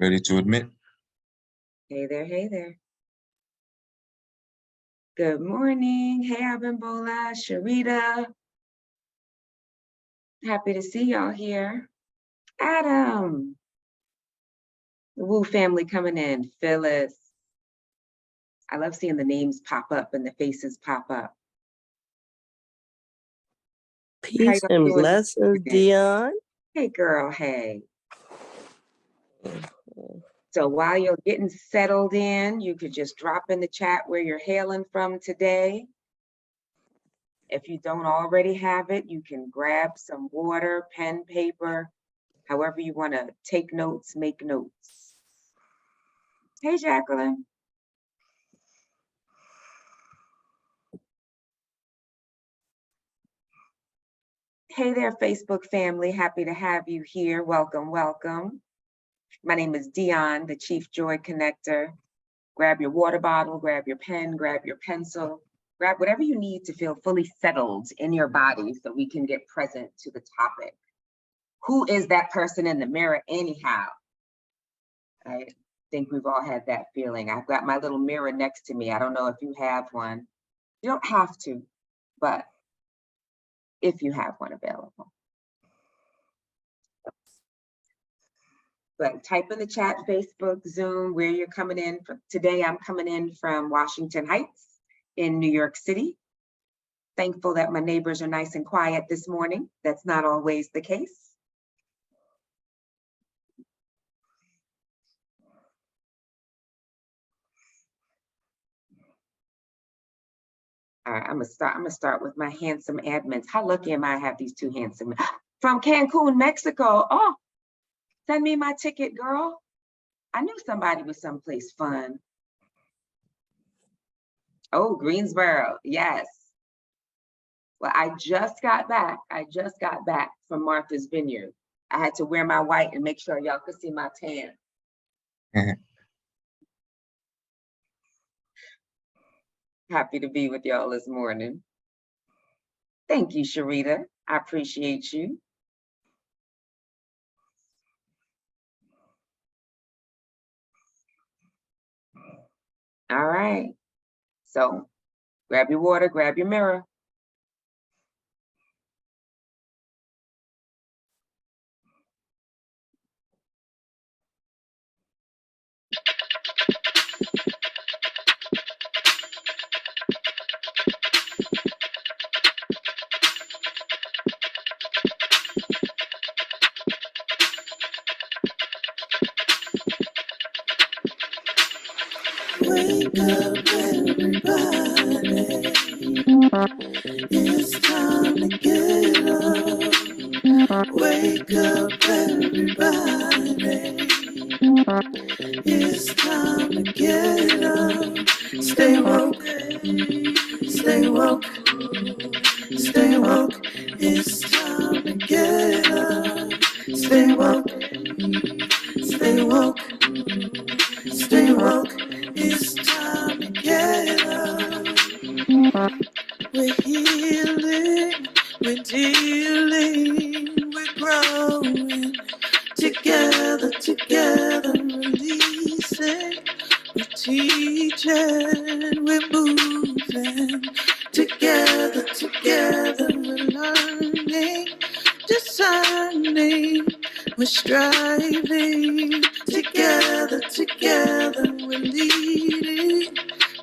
Ready to admit? Hey there, hey there. Good morning. Hey, Abimbola, Sharita. Happy to see y'all here. Adam. The Wu family coming in. Phyllis. I love seeing the names pop up and the faces pop up. Peace and blessings, Dionne. Hey, girl, hey. So while you're getting settled in, you could just drop in the chat where you're hailing from today. If you don't already have it, you can grab some water, pen, paper, however you want to take notes, make notes. Hey, Jacqueline. Hey there, Facebook family. Happy to have you here. Welcome, welcome. My name is Dionne, the Chief Joy Connector. Grab your water bottle, grab your pen, grab your pencil, grab whatever you need to feel fully settled in your body so we can get present to the topic. Who is that person in the mirror anyhow? I think we've all had that feeling. I've got my little mirror next to me. I don't know if you have one. You don't have to, but if you have one available. But type in the chat, Facebook, Zoom, where you're coming in from. Today, I'm coming in from Washington Heights in New York City. Thankful that my neighbors are nice and quiet this morning. That's not always the case. All right, I'm gonna start with my handsome admins. How lucky am I to have these two handsome from Cancun, Mexico? Oh, send me my ticket, girl. I knew somebody was someplace fun. Oh, Greensboro, yes. Well, I just got back from Martha's Vineyard. I had to wear my white and make sure y'all could see my tan. Happy to be with y'all this morning. Thank you, Sharita. I appreciate you. All right. So grab your water, grab your mirror. Wake up, everybody. It's time to get up. Wake up, everybody. It's time to get up. Stay woke, stay woke, stay woke. It's time to get up. Stay woke, stay woke, stay woke. It's time to get up. We're healing, we're dealing, we're growing. Together, together, releasing. We're teaching, we're moving. Together, together, we're learning, discerning. We're striving. Together, together, we're leading,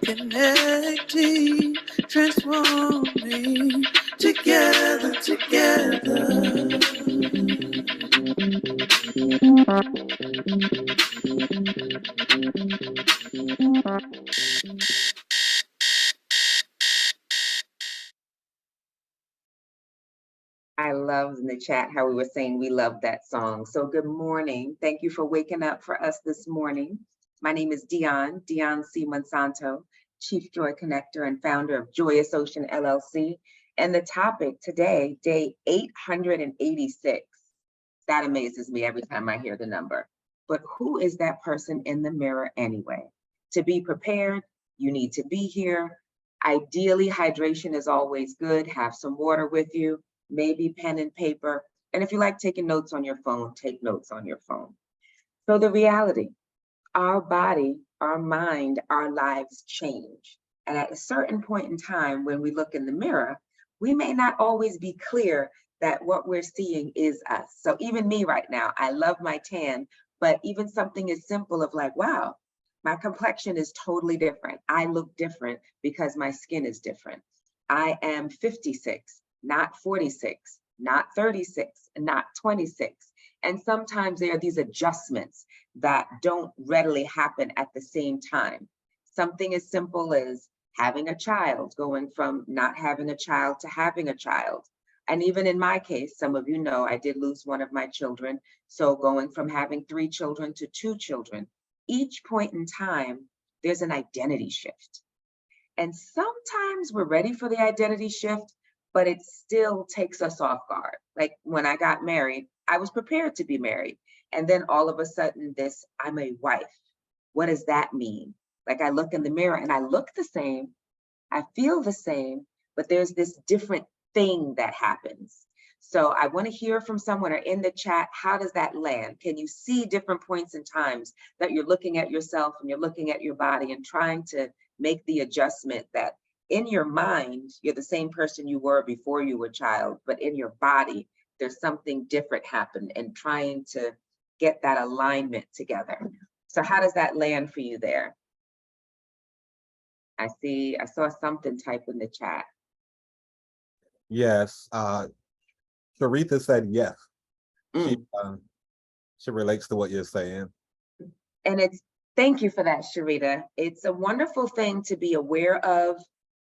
connecting, transforming. Together, together. I love in the chat how we were saying we love that song. So good morning. Thank you for waking up for us this morning. My name is Dionne C. Monsanto, Chief Joy Connector and founder of Joyous Ocean LLC. And the topic today, day 886. That amazes me every time I hear the number. But who is that person in the mirror anyway? To be prepared, you need to be here. Ideally, hydration is always good. Have some water with you, maybe pen and paper. And if you like taking notes on your phone, take notes on your phone. So the reality, our body, our mind, our lives change. And at a certain point in time, when we look in the mirror, we may not always be clear that what we're seeing is us. So even me right now, I love my tan, but even something as simple of like, wow, my complexion is totally different. I look different because my skin is different. I am 56, not 46, not 36, not 26. And sometimes there are these adjustments that don't readily happen at the same time. Something as simple as having a child, going from not having a child to having a child. And even in my case, some of you know, I did lose one of my children. So going from having 3 children to 2 children, each point in time, there's an identity shift. And sometimes we're ready for the identity shift, but it still takes us off guard. Like when I got married, I was prepared to be married. And then all of a sudden this, I'm a wife. What does that mean? Like I look in the mirror and I look the same, I feel the same, but there's this different thing that happens. So I want to hear from someone or in the chat, how does that land? Can you see different points in times that you're looking at yourself and you're looking at your body and trying to make the adjustment that in your mind, you're the same person you were before you were a child, but in your body, there's something different happen and trying to get that alignment together. So how does that land for you there? I saw something type in the chat. Yes. Sharitha said yes. She Mm. she relates to what you're saying. And thank you for that, Sharita. It's a wonderful thing to be aware of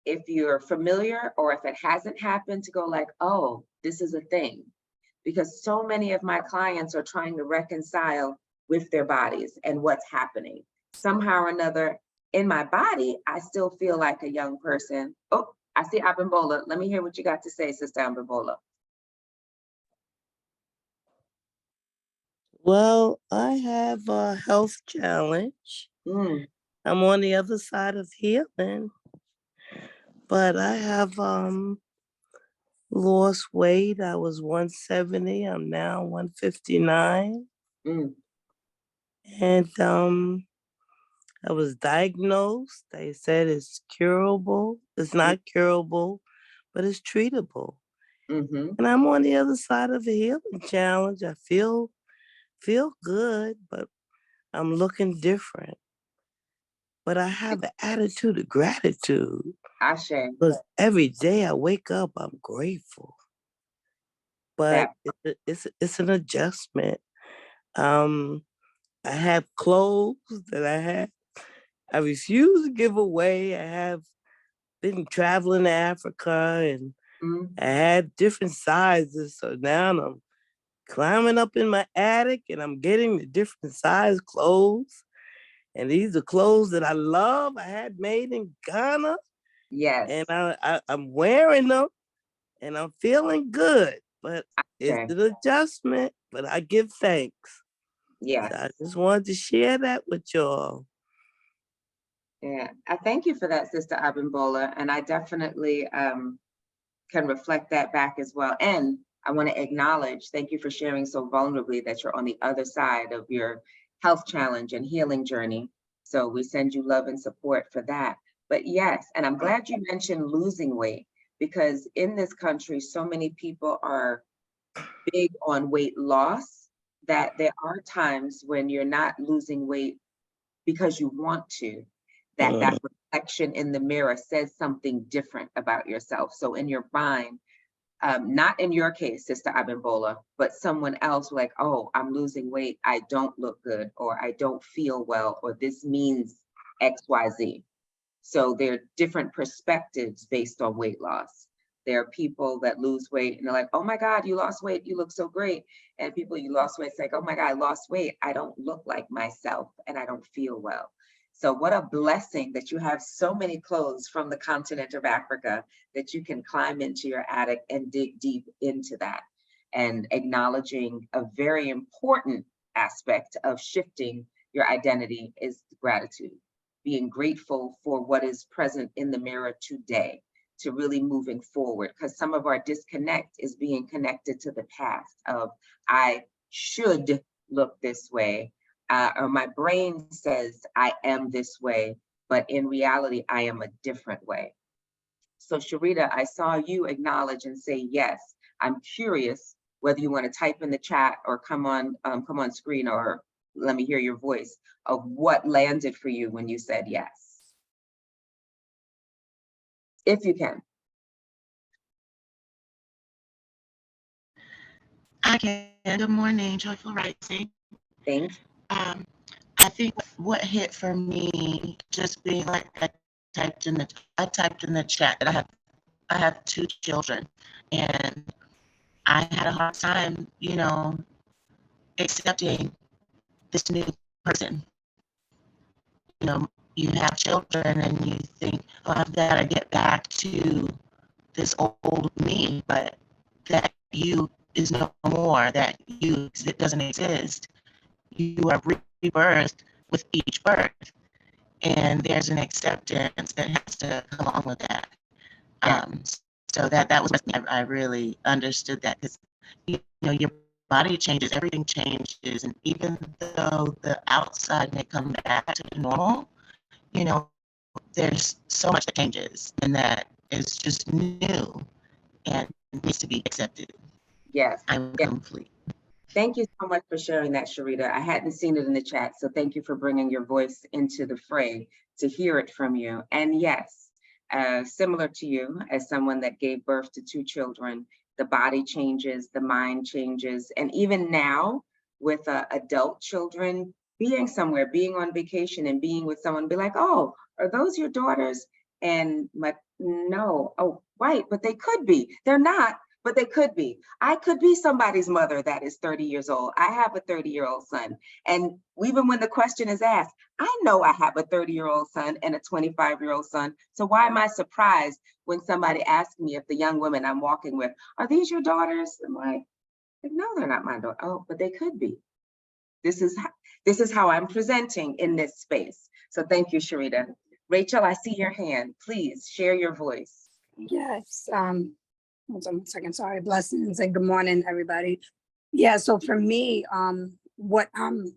if you're familiar or if it hasn't happened, to go like, oh, this is a thing. Because so many of my clients are trying to reconcile with their bodies and what's happening. Somehow or another, in my body, I still feel like a young person. Oh, I see Abimbola. Let me hear what you got to say, Sister Abimbola. Well, I have a health challenge. Mm. I'm on the other side of healing, but I have lost weight. I was 170. I'm now 159. Mm. And I was diagnosed. They said it's curable. It's not curable, but it's treatable. Mm-hmm. And I'm on the other side of the healing challenge. I feel good, but I'm looking different. But I have an attitude of gratitude. Ashe. Because every day I wake up, I'm grateful. But it's an adjustment. I have clothes that I refuse to give away. I have been traveling to Africa and I had different sizes. So now I'm climbing up in my attic and I'm getting the different size clothes. And these are clothes that I love. I had made in Ghana. Yes. And I'm wearing them and I'm feeling good. But it's an adjustment, but I give thanks. Yes. So I just wanted to share that with y'all. Yeah, I thank you for that, Sister Abimbola. And I definitely can reflect that back as well. And I want to acknowledge, thank you for sharing so vulnerably that you're on the other side of your health challenge and healing journey. So we send you love and support for that. But yes, and I'm glad you mentioned losing weight, because in this country, so many people are big on weight loss, that there are times when you're not losing weight because you want to, that reflection in the mirror says something different about yourself. So in your mind, not in your case, Sister Abimbola, but someone else like, oh, I'm losing weight, I don't look good, or I don't feel well, or this means XYZ. So there are different perspectives based on weight loss. There are people that lose weight and they're like, oh my God, you lost weight, you look so great. And people you lost weight, it's like, oh my God, I lost weight, I don't look like myself and I don't feel well. So what a blessing that you have so many clothes from the continent of Africa that you can climb into your attic and dig deep into that. And acknowledging a very important aspect of shifting your identity is gratitude. Being grateful for what is present in the mirror today, to really moving forward, because some of our disconnect is being connected to the past of, I should look this way, or my brain says I am this way, but in reality, I am a different way. So Sharita, I saw you acknowledge and say yes. I'm curious whether you want to type in the chat or come on screen, or let me hear your voice of what landed for you when you said yes. If you can. I can. Good morning, Joyful Rising. Thanks. I think what hit for me, just being like I typed in the chat that I have 2 children, and I had a hard time, accepting this new person. You have children and you think, oh, I've got to get back to this old me, but that you is no more, that you it doesn't exist. You are rebirthed with each birth, and there's an acceptance that has to come along with that. So that was what I really understood that, because your body changes, everything changes, and even though the outside may come back to normal, there's so much that changes, and that is just new and needs to be accepted. Yes. I'm complete. Thank you so much for sharing that, Sharita. I hadn't seen it in the chat, so thank you for bringing your voice into the fray to hear it from you. And yes, similar to you, as someone that gave birth to 2 children, the body changes, the mind changes. And even now with adult children, being somewhere, being on vacation and being with someone, be like, oh, are those your daughters? And like, no, oh, right, but they could be. They're not, but they could be. I could be somebody's mother that is 30 years old. I have a 30-year-old son. And even when the question is asked, I know I have a 30-year-old son and a 25-year-old son. So why am I surprised when somebody asks me, if the young women I'm walking with, are these your daughters? I'm like, no, they're not my daughter. Oh, but they could be. This is how I'm presenting in this space. So thank you, Sharita. Rachel, I see your hand. Please share your voice. Yes. Hold on 1 second. Sorry. Blessings and good morning, everybody. Yeah. So for me, what I'm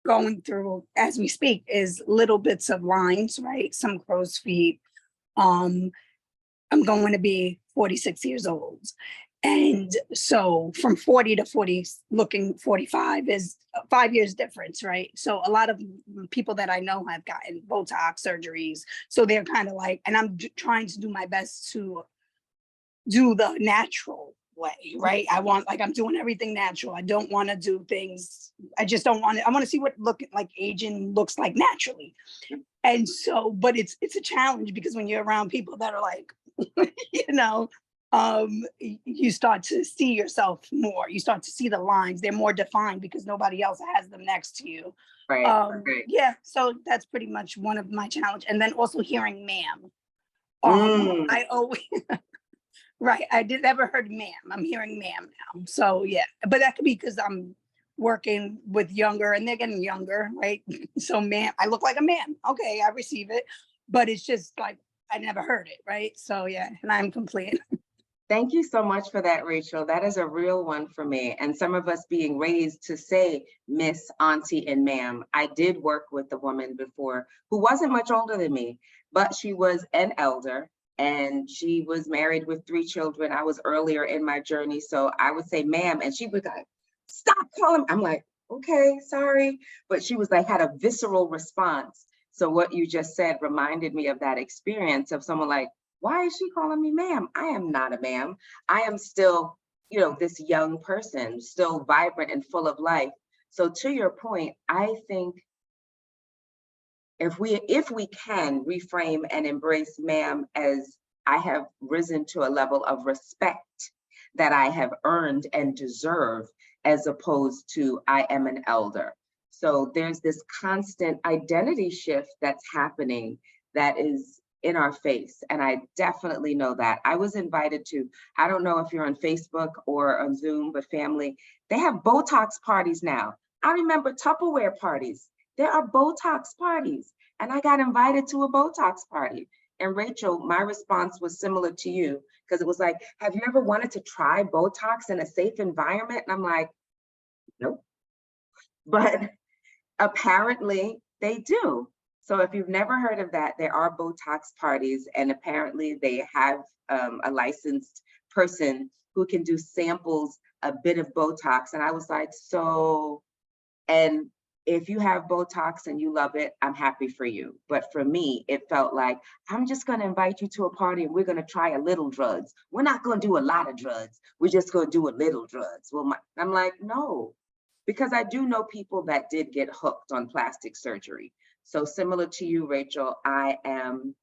going through as we speak is little bits of lines, right? Some crow's feet. I'm going to be 46 years old. And so from 40 to 40, looking 45 is 5 years difference, right? So a lot of people that I know have gotten Botox surgeries. So they're kind of like, and I'm trying to do my best to do the natural way, right? I'm doing everything natural. I don't want to do things. I just don't want to. I want to see what aging looks like naturally. And so, but it's a challenge, because when you're around people that are like, you start to see yourself more. You start to see the lines. They're more defined because nobody else has them next to you. Right. Yeah. So that's pretty much one of my challenge. And then also hearing ma'am. I always. Right. I did never heard ma'am. I'm hearing ma'am now. So yeah, but that could be because I'm working with younger and they're getting younger, right? So ma'am, I look like a man. Okay, I receive it. But it's just like I never heard it, right? So yeah, and I'm complete. Thank you so much for that, Rachel. That is a real one for me. And some of us being raised to say Miss, Auntie, and Ma'am. I did work with a woman before who wasn't much older than me, but she was an elder. And she was married with 3 children. I was earlier in my journey. So I would say, ma'am, and she would like, stop calling. I'm like, okay, sorry. But she was like, had a visceral response. So what you just said reminded me of that experience of someone like, why is she calling me ma'am? I am not a ma'am. I am still, this young person, still vibrant and full of life. So to your point, I think if we can reframe and embrace ma'am as I have risen to a level of respect that I have earned and deserve, as opposed to I am an elder. So there's this constant identity shift that's happening that is in our face. And I definitely know that. I was invited to, I don't know if you're on Facebook or on Zoom, but family, they have Botox parties now. I remember Tupperware parties. There are Botox parties, and I got invited to a Botox party. And Rachel, my response was similar to you, because it was like, have you ever wanted to try Botox in a safe environment? And I'm like, nope. But Apparently they do. So if you've never heard of that, there are Botox parties, and apparently they have a licensed person who can do samples, a bit of Botox. And I was like, so, and if you have Botox and you love it, I'm happy for you. But for me, it felt like, I'm just gonna invite you to a party and we're gonna try a little drugs. We're not gonna do a lot of drugs. We're just gonna do a little drugs. Well, I'm like, no, because I do know people that did get hooked on plastic surgery. So similar to you, Rachel, I am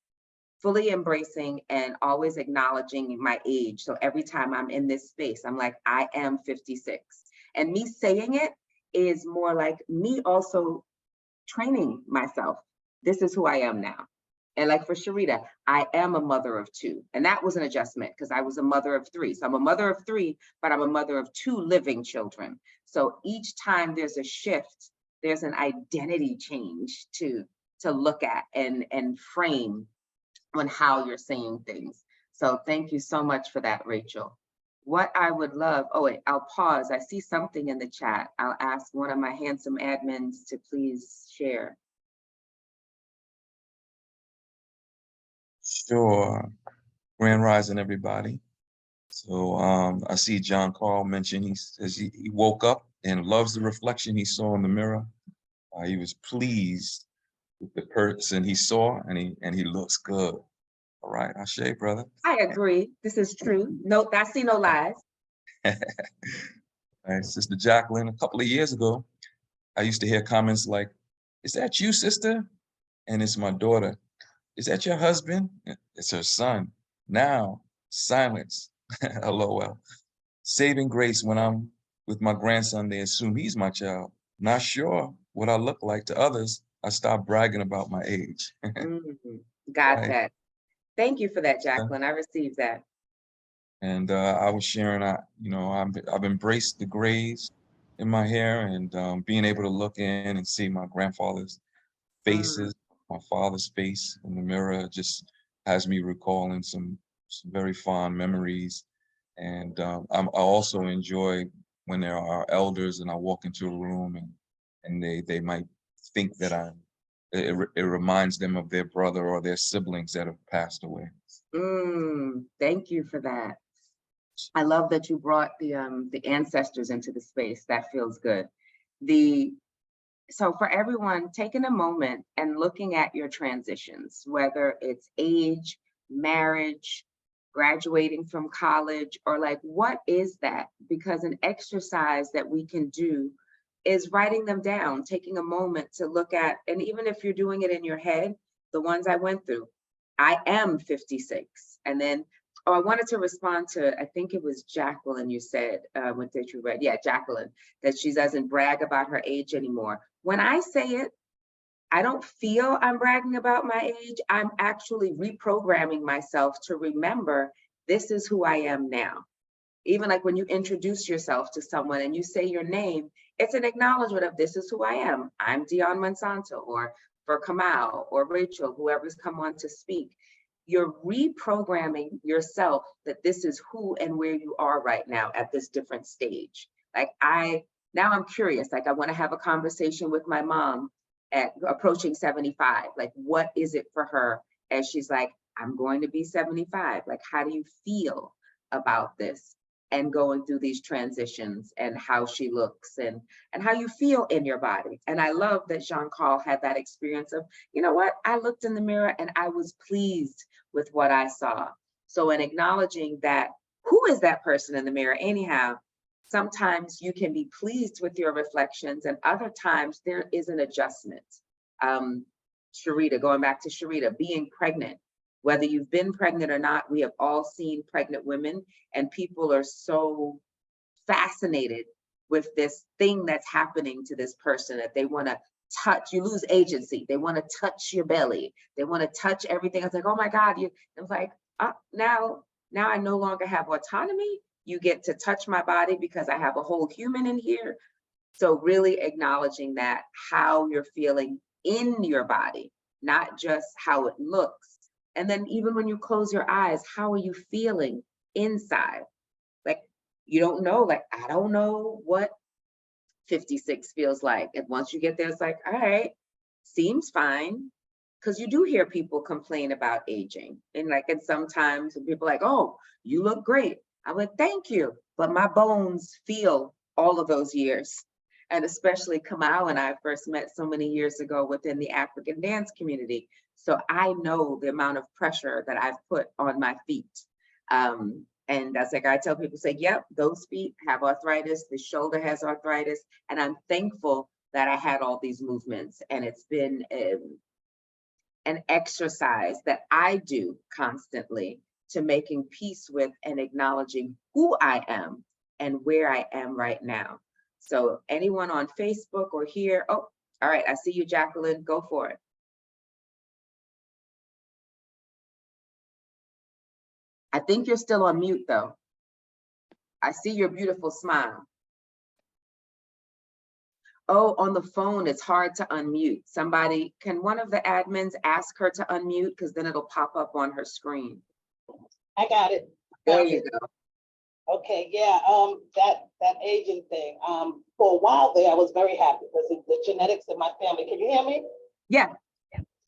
fully embracing and always acknowledging my age. So every time I'm in this space, I'm like, I am 56. And me saying it is more like me also training myself. This is who I am now. And like for Sharita, I am a mother of two. And that was an adjustment because I was a mother of three. So I'm a mother of three, but I'm a mother of two living children. So each time there's a shift, there's an identity change to look at and frame on how you're saying things. So thank you so much for that, Rachel. What I would love, oh wait, I'll pause. I see something in the chat. I'll ask one of my handsome admins to please share. Sure. Grand Rising, everybody. So I see John Carl mention he says he woke up and loves the reflection he saw in the mirror. He was pleased with the person he saw, and he looks good. All right, Ashe, brother. I agree. This is true. No, I see no lies. All right, Sister Jacqueline, a couple of years ago, I used to hear comments like, "Is that you, sister?" And it's my daughter. "Is that your husband?" It's her son. Now, silence. LOL. Saving grace when I'm with my grandson, they assume he's my child. Not sure what I look like to others. I stop bragging about my age. Got Right. that. Thank you for that, Jacqueline. I received that. And I was sharing, I've embraced the grays in my hair, and being able to look in and see my grandfather's faces, my father's face in the mirror just has me recalling some very fond memories. And I also enjoy when there are elders and I walk into a room and they might think that it reminds them of their brother or their siblings that have passed away. Thank you for that. I love that you brought the ancestors into the space. That feels good. So for everyone, taking a moment and looking at your transitions, whether it's age, marriage, graduating from college, or like, what is that? Because an exercise that we can do is writing them down, taking a moment to look at, and even if you're doing it in your head, the ones I went through, I am 56. And then, oh, I wanted to respond to, I think it was Jacqueline, you said, what did you read? Yeah, Jacqueline, that she doesn't brag about her age anymore. When I say it, I don't feel I'm bragging about my age. I'm actually reprogramming myself to remember this is who I am now. Even like when you introduce yourself to someone and you say your name, it's an acknowledgement of this is who I am. I'm Dionne Monsanto, or for Kamal or Rachel, whoever's come on to speak. You're reprogramming yourself that this is who and where you are right now at this different stage. Like now I'm curious, like I want to have a conversation with my mom at approaching 75. Like, what is it for her as she's like, I'm going to be 75. Like, how do you feel about this? And going through these transitions and how she looks and how you feel in your body. And I love that Jean-Carl had that experience of, you know what? I looked in the mirror and I was pleased with what I saw. So in acknowledging that, who is that person in the mirror anyhow? Sometimes you can be pleased with your reflections and other times there is an adjustment. Sharita, going back to Sharita, being pregnant. Whether you've been pregnant or not, we have all seen pregnant women, and people are so fascinated with this thing that's happening to this person that they want to touch. You lose agency. They want to touch your belly. They want to touch everything. It's like, oh my God, it's like, now I no longer have autonomy. You get to touch my body because I have a whole human in here. So really acknowledging that, how you're feeling in your body, not just how it looks. And then even when you close your eyes, how are you feeling inside? Like, you don't know, like, I don't know what 56 feels like. And once you get there, it's like, all right, seems fine. Because you do hear people complain about aging. And sometimes people are like, oh, you look great. I'm like, thank you. But my bones feel all of those years. And especially Kamau and I first met so many years ago within the African dance community. So I know the amount of pressure that I've put on my feet. And that's like, I tell people, say, yep, those feet have arthritis, the shoulder has arthritis. And I'm thankful that I had all these movements. And it's been an exercise that I do constantly to making peace with and acknowledging who I am and where I am right now. So anyone on Facebook or here, oh, all right, I see you, Jacqueline, go for it. I think you're still on mute though. I see your beautiful smile. Oh, on the phone, it's hard to unmute. Somebody, can one of the admins ask her to unmute? Because then it'll pop up on her screen. I got it. There you go. Okay, yeah, that aging thing. For a while there, I was very happy because the genetics in my family. Can you hear me? Yeah.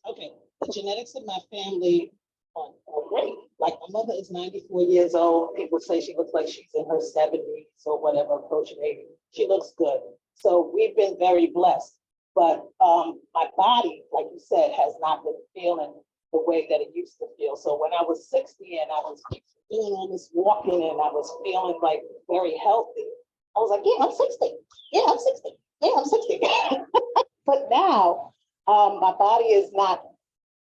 Okay, the genetics in my family are great. Like my mother is 94 years old. People say she looks like she's in her 70s or whatever, approaching 80. She looks good. So we've been very blessed. But my body, like you said, has not been feeling the way that it used to feel. So when I was 60 and I was doing all this walking and I was feeling like very healthy, I was like, yeah, I'm 60. Yeah, I'm 60. Yeah, I'm 60. But now my body is not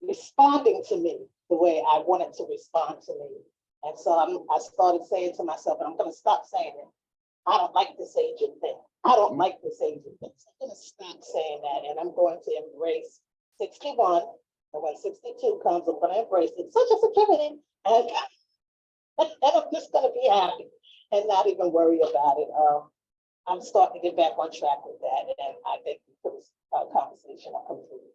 responding to me the way I want it to respond to me. And so I started saying to myself, and I'm going to stop saying it, I don't like this aging thing. I don't like this aging thing. So I'm going to stop saying that, and I'm going to embrace 61. And when 62 comes, I'm going to embrace it. Social Security. And I'm just going to be happy and not even worry about it. I'm starting to get back on track with that. And I think this conversation will complete.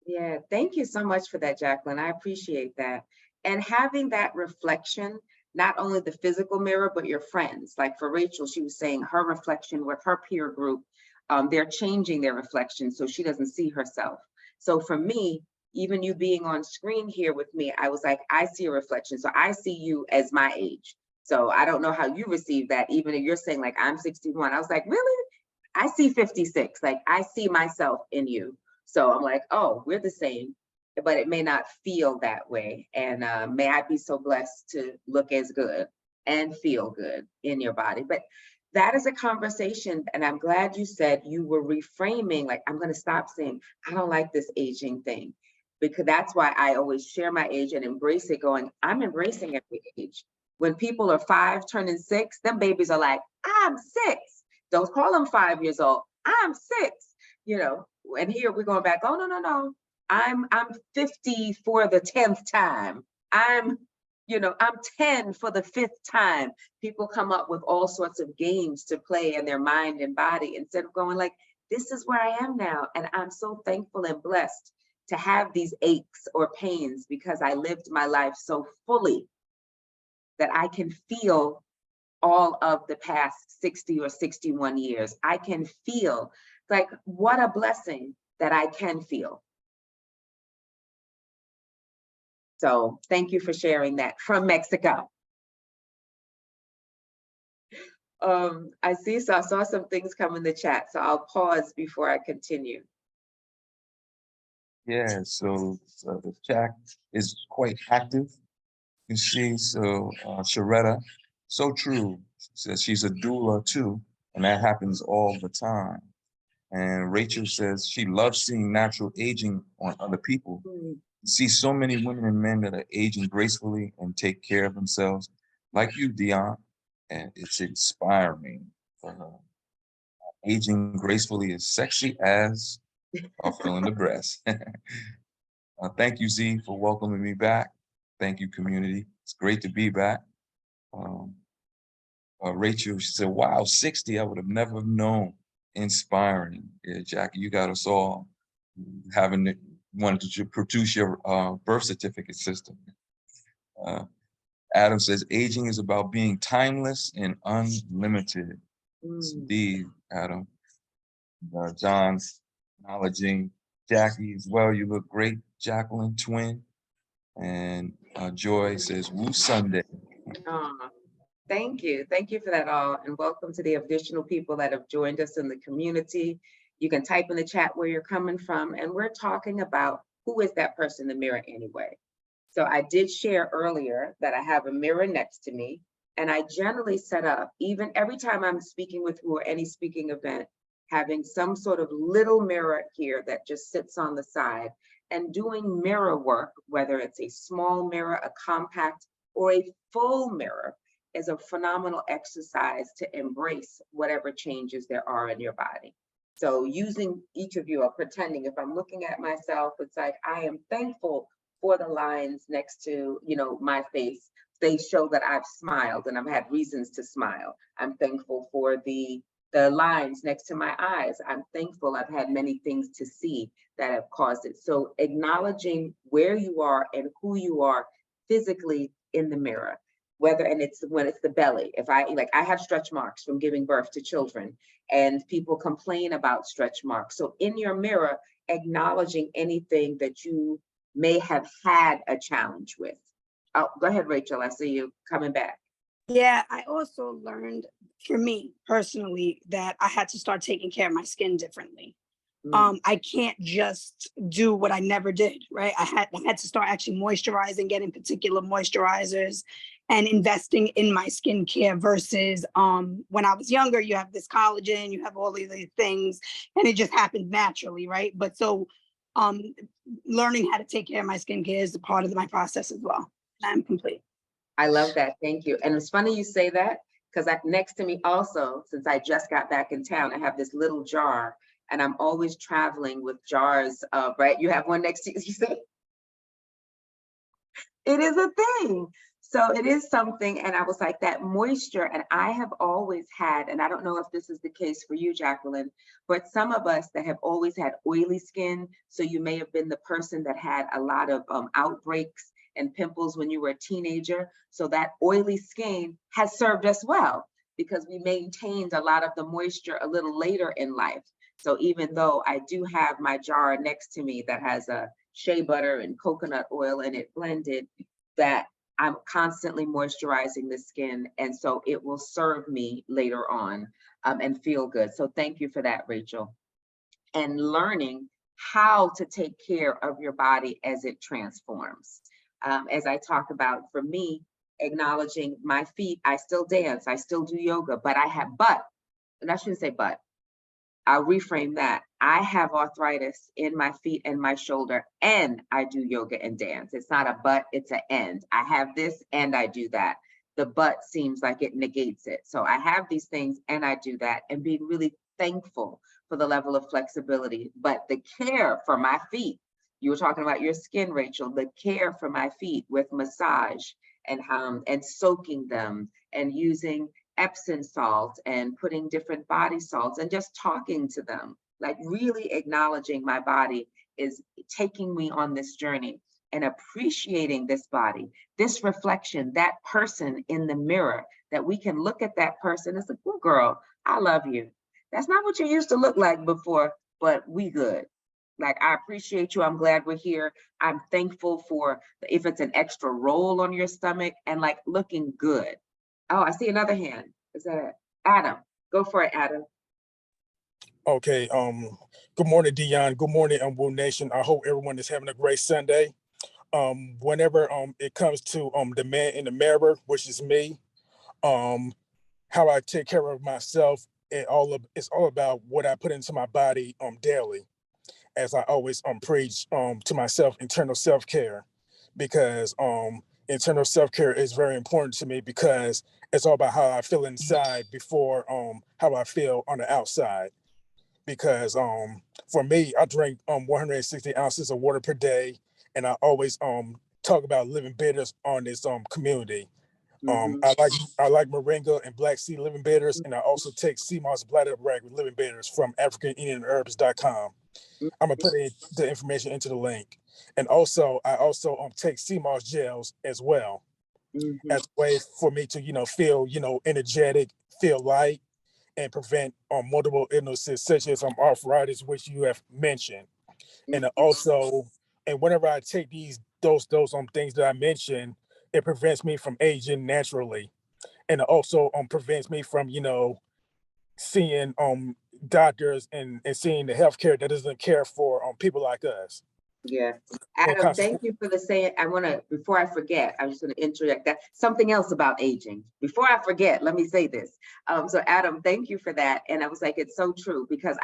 Yeah, thank you so much for that, Jacqueline. I appreciate that. And having that reflection, not only the physical mirror, but your friends. Like for Rachel, she was saying her reflection with her peer group, they're changing their reflection so she doesn't see herself. So for me, even you being on screen here with me, I was like, I see a reflection. So I see you as my age. So I don't know how you receive that, even if you're saying like, I'm 61. I was like, really? I see 56. Like I see myself in you. So I'm like, oh, we're the same, but it may not feel that way. And may I be so blessed to look as good and feel good in your body. But that is a conversation. And I'm glad you said you were reframing, like, I'm going to stop saying, I don't like this aging thing, because that's why I always share my age and embrace it, going, I'm embracing every age. When people are 5 turning 6, them babies are like, I'm 6. Don't call them 5 years old. I'm 6, you know. And here we're going back, oh, no. I'm 50 for the 10th time. I'm 10 for the 5th time. People come up with all sorts of games to play in their mind and body instead of going like, this is where I am now. And I'm so thankful and blessed to have these aches or pains because I lived my life so fully that I can feel all of the past 60 or 61 years. I can feel like, what a blessing that I can feel. So thank you for sharing that from Mexico. I saw some things come in the chat, so I'll pause before I continue. Yeah, so the chat is quite active. You see, so Sharetta, so true. She says she's a doula too, and that happens all the time. And Rachel says she loves seeing natural aging on other people. See so many women and men that are aging gracefully and take care of themselves, like you, Dionne, and it's inspiring for her. Aging gracefully is sexy as filling the breast. Thank you, Z, for welcoming me back. Thank you, community. It's great to be back. Rachel, she said, wow, 60, I would have never known. Inspiring. Yeah, Jackie, you got us all wanted to produce your birth certificate system. Adam says, aging is about being timeless and unlimited. Indeed, Adam. John's acknowledging Jackie as well. You look great, Jacqueline, twin. And Joy says, Woo Sunday. Aw, thank you. Thank you for that all. And welcome to the additional people that have joined us in the community. You can type in the chat where you're coming from. And we're talking about who is that person in the mirror anyway. So I did share earlier that I have a mirror next to me. And I generally set up, even every time I'm speaking with you or any speaking event, having some sort of little mirror here that just sits on the side and doing mirror work, whether it's a small mirror, a compact, or a full mirror, is a phenomenal exercise to embrace whatever changes there are in your body. So using each of you, or pretending, if I'm looking at myself, it's like, I am thankful for the lines next to, my face. They show that I've smiled and I've had reasons to smile. I'm thankful for the lines next to my eyes. I'm thankful I've had many things to see that have caused it. So acknowledging where you are and who you are physically in the mirror, when it's the belly. If I have stretch marks from giving birth to children, and people complain about stretch marks. So in your mirror, acknowledging anything that you may have had a challenge with. Oh, go ahead, Rachel. I see you coming back. Yeah, I also learned, for me personally, that I had to start taking care of my skin differently. I can't just do what I never did, right? I had to start actually moisturizing, getting particular moisturizers and investing in my skincare versus when I was younger, you have this collagen, you have all of these things, and it just happened naturally, right? But so learning how to take care of my skincare is a part of my process as well. I'm complete. I love that. Thank you. And it's funny you say that, because next to me also, since I just got back in town, I have this little jar, and I'm always traveling with jars of, right? You have one next to you. You see? It is a thing. So it is something. And I was like, that moisture, and I have always had, and I don't know if this is the case for you, Jacqueline, but some of us that have always had oily skin. So you may have been the person that had a lot of outbreaks and pimples when you were a teenager. So that oily skin has served us well because we maintained a lot of the moisture a little later in life. So even though I do have my jar next to me that has a shea butter and coconut oil in it blended, that I'm constantly moisturizing the skin. And so it will serve me later on and feel good. So thank you for that, Rachel. And learning how to take care of your body as it transforms. As I talk about, for me, acknowledging my feet, I still dance, I still do yoga, but and I shouldn't say but, I'll reframe that. I have arthritis in my feet and my shoulder, and I do yoga and dance. It's not a but, it's an and. I have this and I do that. The but seems like it negates it. So I have these things and I do that, and being really thankful for the level of flexibility. But the care for my feet, you were talking about your skin, Rachel, the care for my feet with massage and soaking them and using Epsom salt and putting different body salts and just talking to them, like really acknowledging my body is taking me on this journey and appreciating this body, this reflection, that person in the mirror, that we can look at that person and say, oh girl, I love you. That's not what you used to look like before, but we good. Like, I appreciate you. I'm glad we're here. I'm thankful for if it's an extra roll on your stomach and like looking good. Oh, I see another hand. Is that Adam? Go for it, Adam. Okay. Good morning, Dionne. Good morning, Woo Nation. I hope everyone is having a great Sunday. Whenever it comes to the man in the mirror, which is me, how I take care of myself, it's all about what I put into my body daily. As I always preach to myself, internal self-care, because internal self-care is very important to me, because it's all about how I feel inside before how I feel on the outside. Because for me, I drink 160 ounces of water per day, and I always talk about living bitters on this community. I like moringa and black seed living bitters, and I also take sea moss bladder rag with living bitters from AfricanIndianHerbs.com. I'm gonna put the information into the link. And also, I also take sea moss gels as well, as a way for me to, feel, energetic, feel light, and prevent multiple illnesses such as arthritis, which you have mentioned. And also, and whenever I take those things that I mentioned, it prevents me from aging naturally, and it also prevents me from seeing doctors and seeing the healthcare that doesn't care for people like us. Yeah. And Adam, thank you for the saying. I want to, before I forget, I'm just going to interject that something else about aging. Before I forget, let me say this. So Adam, thank you for that. And I was like, it's so true, because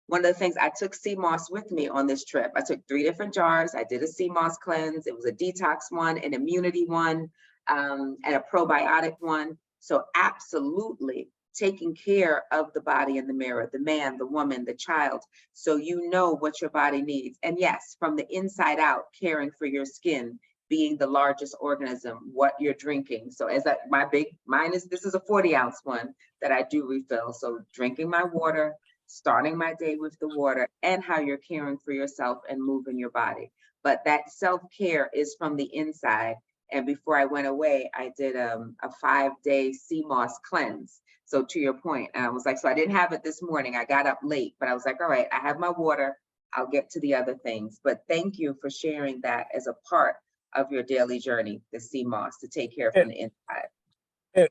one of the things, I took sea moss with me on this trip. I took 3 different jars. I did a sea moss cleanse. It was a detox one, an immunity one, and a probiotic one. So absolutely taking care of the body in the mirror, the man, the woman, the child, so you know what your body needs. And yes, from the inside out, caring for your skin, being the largest organism, what you're drinking. So this is a 40-ounce one that I do refill. So drinking my water, starting my day with the water, and how you're caring for yourself and moving your body. But that self-care is from the inside. And before I went away, I did a 5-day sea moss cleanse. So to your point, I was like, so I didn't have it this morning. I got up late, but I was like, all right, I have my water. I'll get to the other things. But thank you for sharing that as a part of your daily journey, the sea moss, to take care from the inside.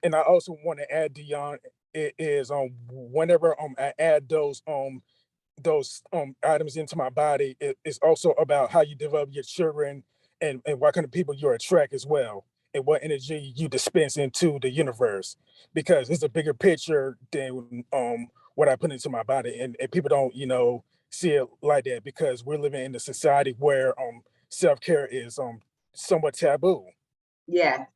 And I also want to add, Dionne, it is whenever I add those items into my body, it's also about how you develop your children and what kind of people you attract as well, and what energy you dispense into the universe, because it's a bigger picture than what I put into my body, and people don't see it like that, because we're living in a society where self-care is somewhat taboo. Yeah.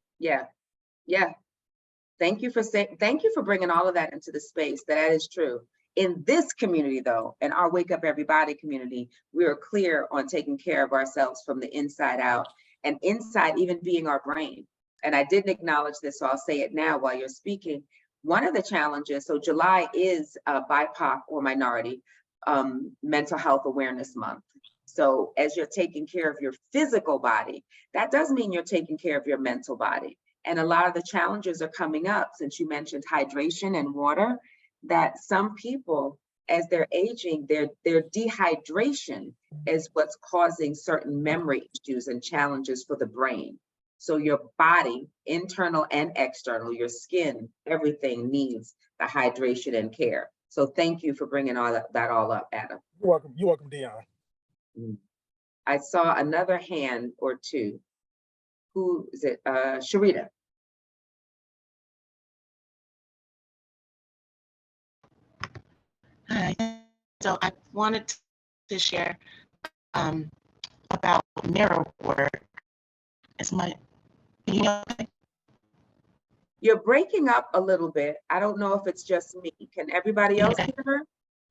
Thank you for bringing all of that into the space. That is true. In this community, though, in our Wake Up Everybody community, we are clear on taking care of ourselves from the inside out, and inside even being our brain. And I didn't acknowledge this, so I'll say it now while you're speaking. One of the challenges, so July is BIPOC or minority mental health awareness month. So as you're taking care of your physical body, that does mean you're taking care of your mental body. And a lot of the challenges are coming up, since you mentioned hydration and water, that some people, as they're aging, their dehydration is what's causing certain memory issues and challenges for the brain. So your body, internal and external, your skin, everything needs the hydration and care. So thank you for bringing all that all up, Adam. You're welcome, Dionne. I saw another hand or two. Who is it? Sharita. Hi. So I wanted to share about mirror work. You're breaking up a little bit. I don't know if it's just me. Can everybody else hear her?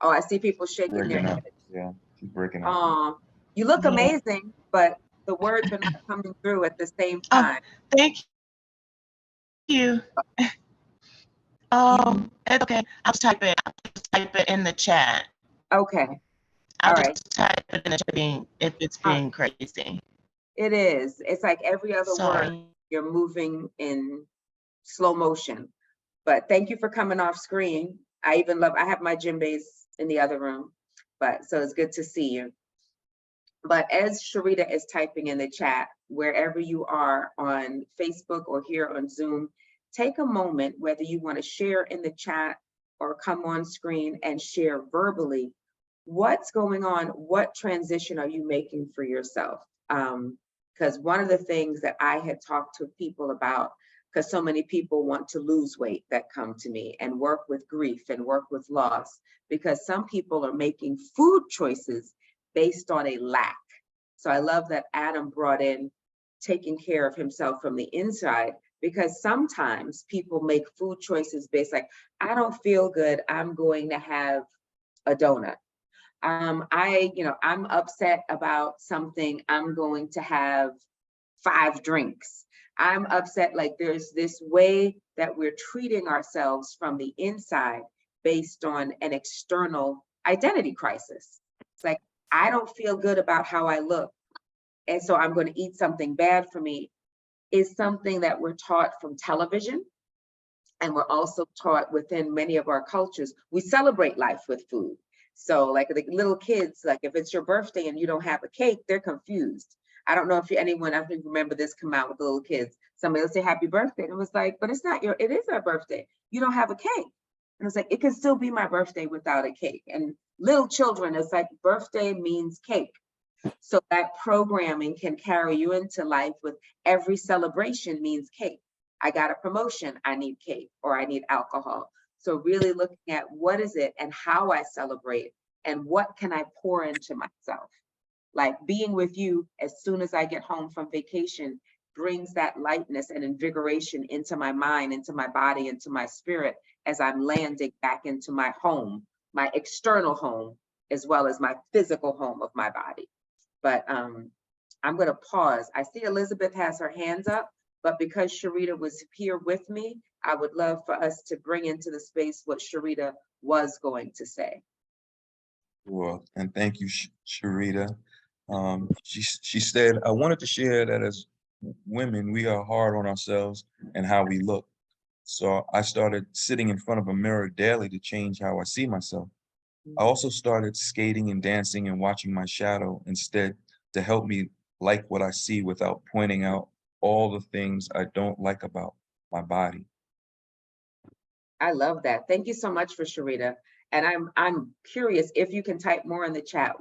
Oh, I see people shaking their heads. Yeah, she's breaking up. You look amazing, but the words are not coming through at the same time. Thank you. It's okay. I'll type it in the chat. Okay. I'll just type it in the chat if it's being crazy. It is. It's like every other word, you're moving in slow motion. But thank you for coming off screen. I have my Jimbes in the other room, so it's good to see you. But as Sharita is typing in the chat, wherever you are on Facebook or here on Zoom, take a moment, whether you want to share in the chat or come on screen and share verbally what's going on, what transition are you making for yourself? Because one of the things that I had talked to people about, because so many people want to lose weight that come to me and work with grief and work with loss, because some people are making food choices based on a lack. So I love that Adam brought in taking care of himself from the inside, because sometimes people make food choices based like, I don't feel good, I'm going to have a donut. I'm upset about something, I'm going to have 5 drinks. I'm upset, like there's this way that we're treating ourselves from the inside based on an external identity crisis. It's like, I don't feel good about how I look, and so I'm going to eat something bad for me, is something that we're taught from television And we're also taught within many of our cultures, we celebrate life with food. So like the little kids, like if it's your birthday and you don't have a cake, they're confused. I don't know if anyone, I think remember this come out with the little kids. Somebody will say happy birthday. And it was like, but it's not it is our birthday. You don't have a cake. And it's like, it can still be my birthday without a cake. And little children, it's like birthday means cake. So that programming can carry you into life with every celebration means cake. I got a promotion, I need cake, or I need alcohol. So really looking at what is it and how I celebrate and what can I pour into myself. Like being with you as soon as I get home from vacation brings that lightness and invigoration into my mind, into my body, into my spirit as I'm landing back into my home, my external home, as well as my physical home of my body. But I'm going to pause. I see Elizabeth has her hands up, but because Sharita was here with me, I would love for us to bring into the space what Sharita was going to say. Well, and thank you, Sharita. She said, I wanted to share that as women, we are hard on ourselves and how we look. So I started sitting in front of a mirror daily to change how I see myself. I also started skating and dancing and watching my shadow instead to help me like what I see without pointing out all the things I don't like about my body. I love that. Thank you so much for Sharita. And I'm curious if you can type more in the chat.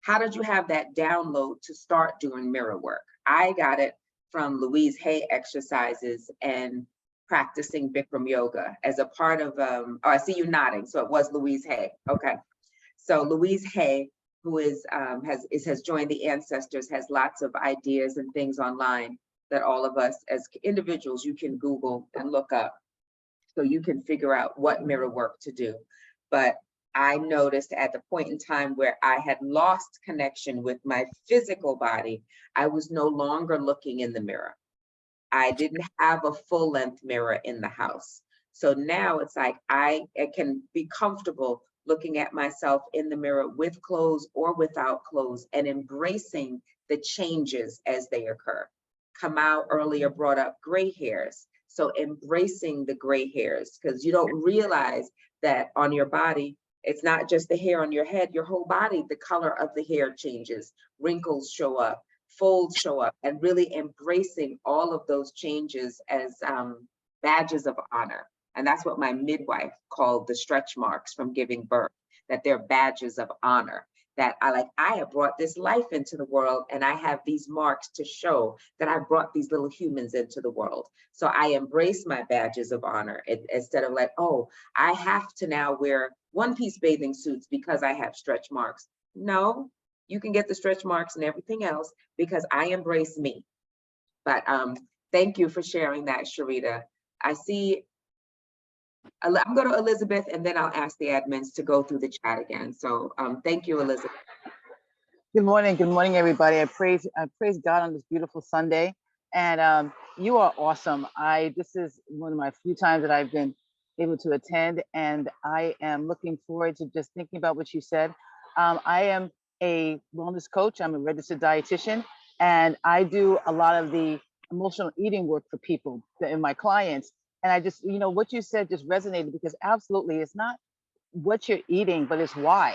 How did you have that download to start doing mirror work? I got it from Louise Hay exercises and practicing Bikram yoga as a part of, oh, I see you nodding. So it was Louise Hay. Okay. So Louise Hay, who has joined the Ancestors, has lots of ideas and things online that all of us as individuals, you can Google and look up so you can figure out what mirror work to do. But I noticed at the point in time where I had lost connection with my physical body, I was no longer looking in the mirror. I didn't have a full length mirror in the house. So now it's like I can be comfortable looking at myself in the mirror with clothes or without clothes and embracing the changes as they occur. Kamau earlier brought up gray hairs. So embracing the gray hairs, because you don't realize that on your body, it's not just the hair on your head, your whole body, the color of the hair changes, wrinkles show up, folds show up, and really embracing all of those changes as badges of honor. And that's what my midwife called the stretch marks from giving birth, that they're badges of honor. That I have brought this life into the world and I have these marks to show that I brought these little humans into the world. So I embrace my badges of honor instead of like, oh, I have to now wear one-piece bathing suits because I have stretch marks. No, you can get the stretch marks and everything else because I embrace me. But thank you for sharing that, Sharita. I see I'm going to Elizabeth and then I'll ask the admins to go through the chat again. So thank you, Elizabeth. Good morning, everybody. I praise God on this beautiful Sunday, and you are awesome. This is one of my few times that I've been able to attend, and I am looking forward to just thinking about what you said. I am a wellness coach. I'm a registered dietitian, and I do a lot of the emotional eating work for people and my clients. And I just, what you said just resonated because absolutely, it's not what you're eating, but it's why.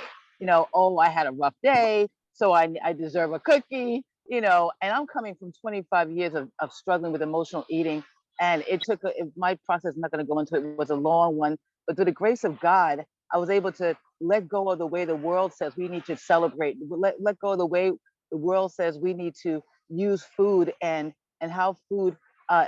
Oh, I had a rough day, so I deserve a cookie, and I'm coming from 25 years of struggling with emotional eating. And it took, my process, I'm not going to go into it, was a long one, but through the grace of God, I was able to let go of the way the world says we need to celebrate, let go of the way the world says we need to use food and how food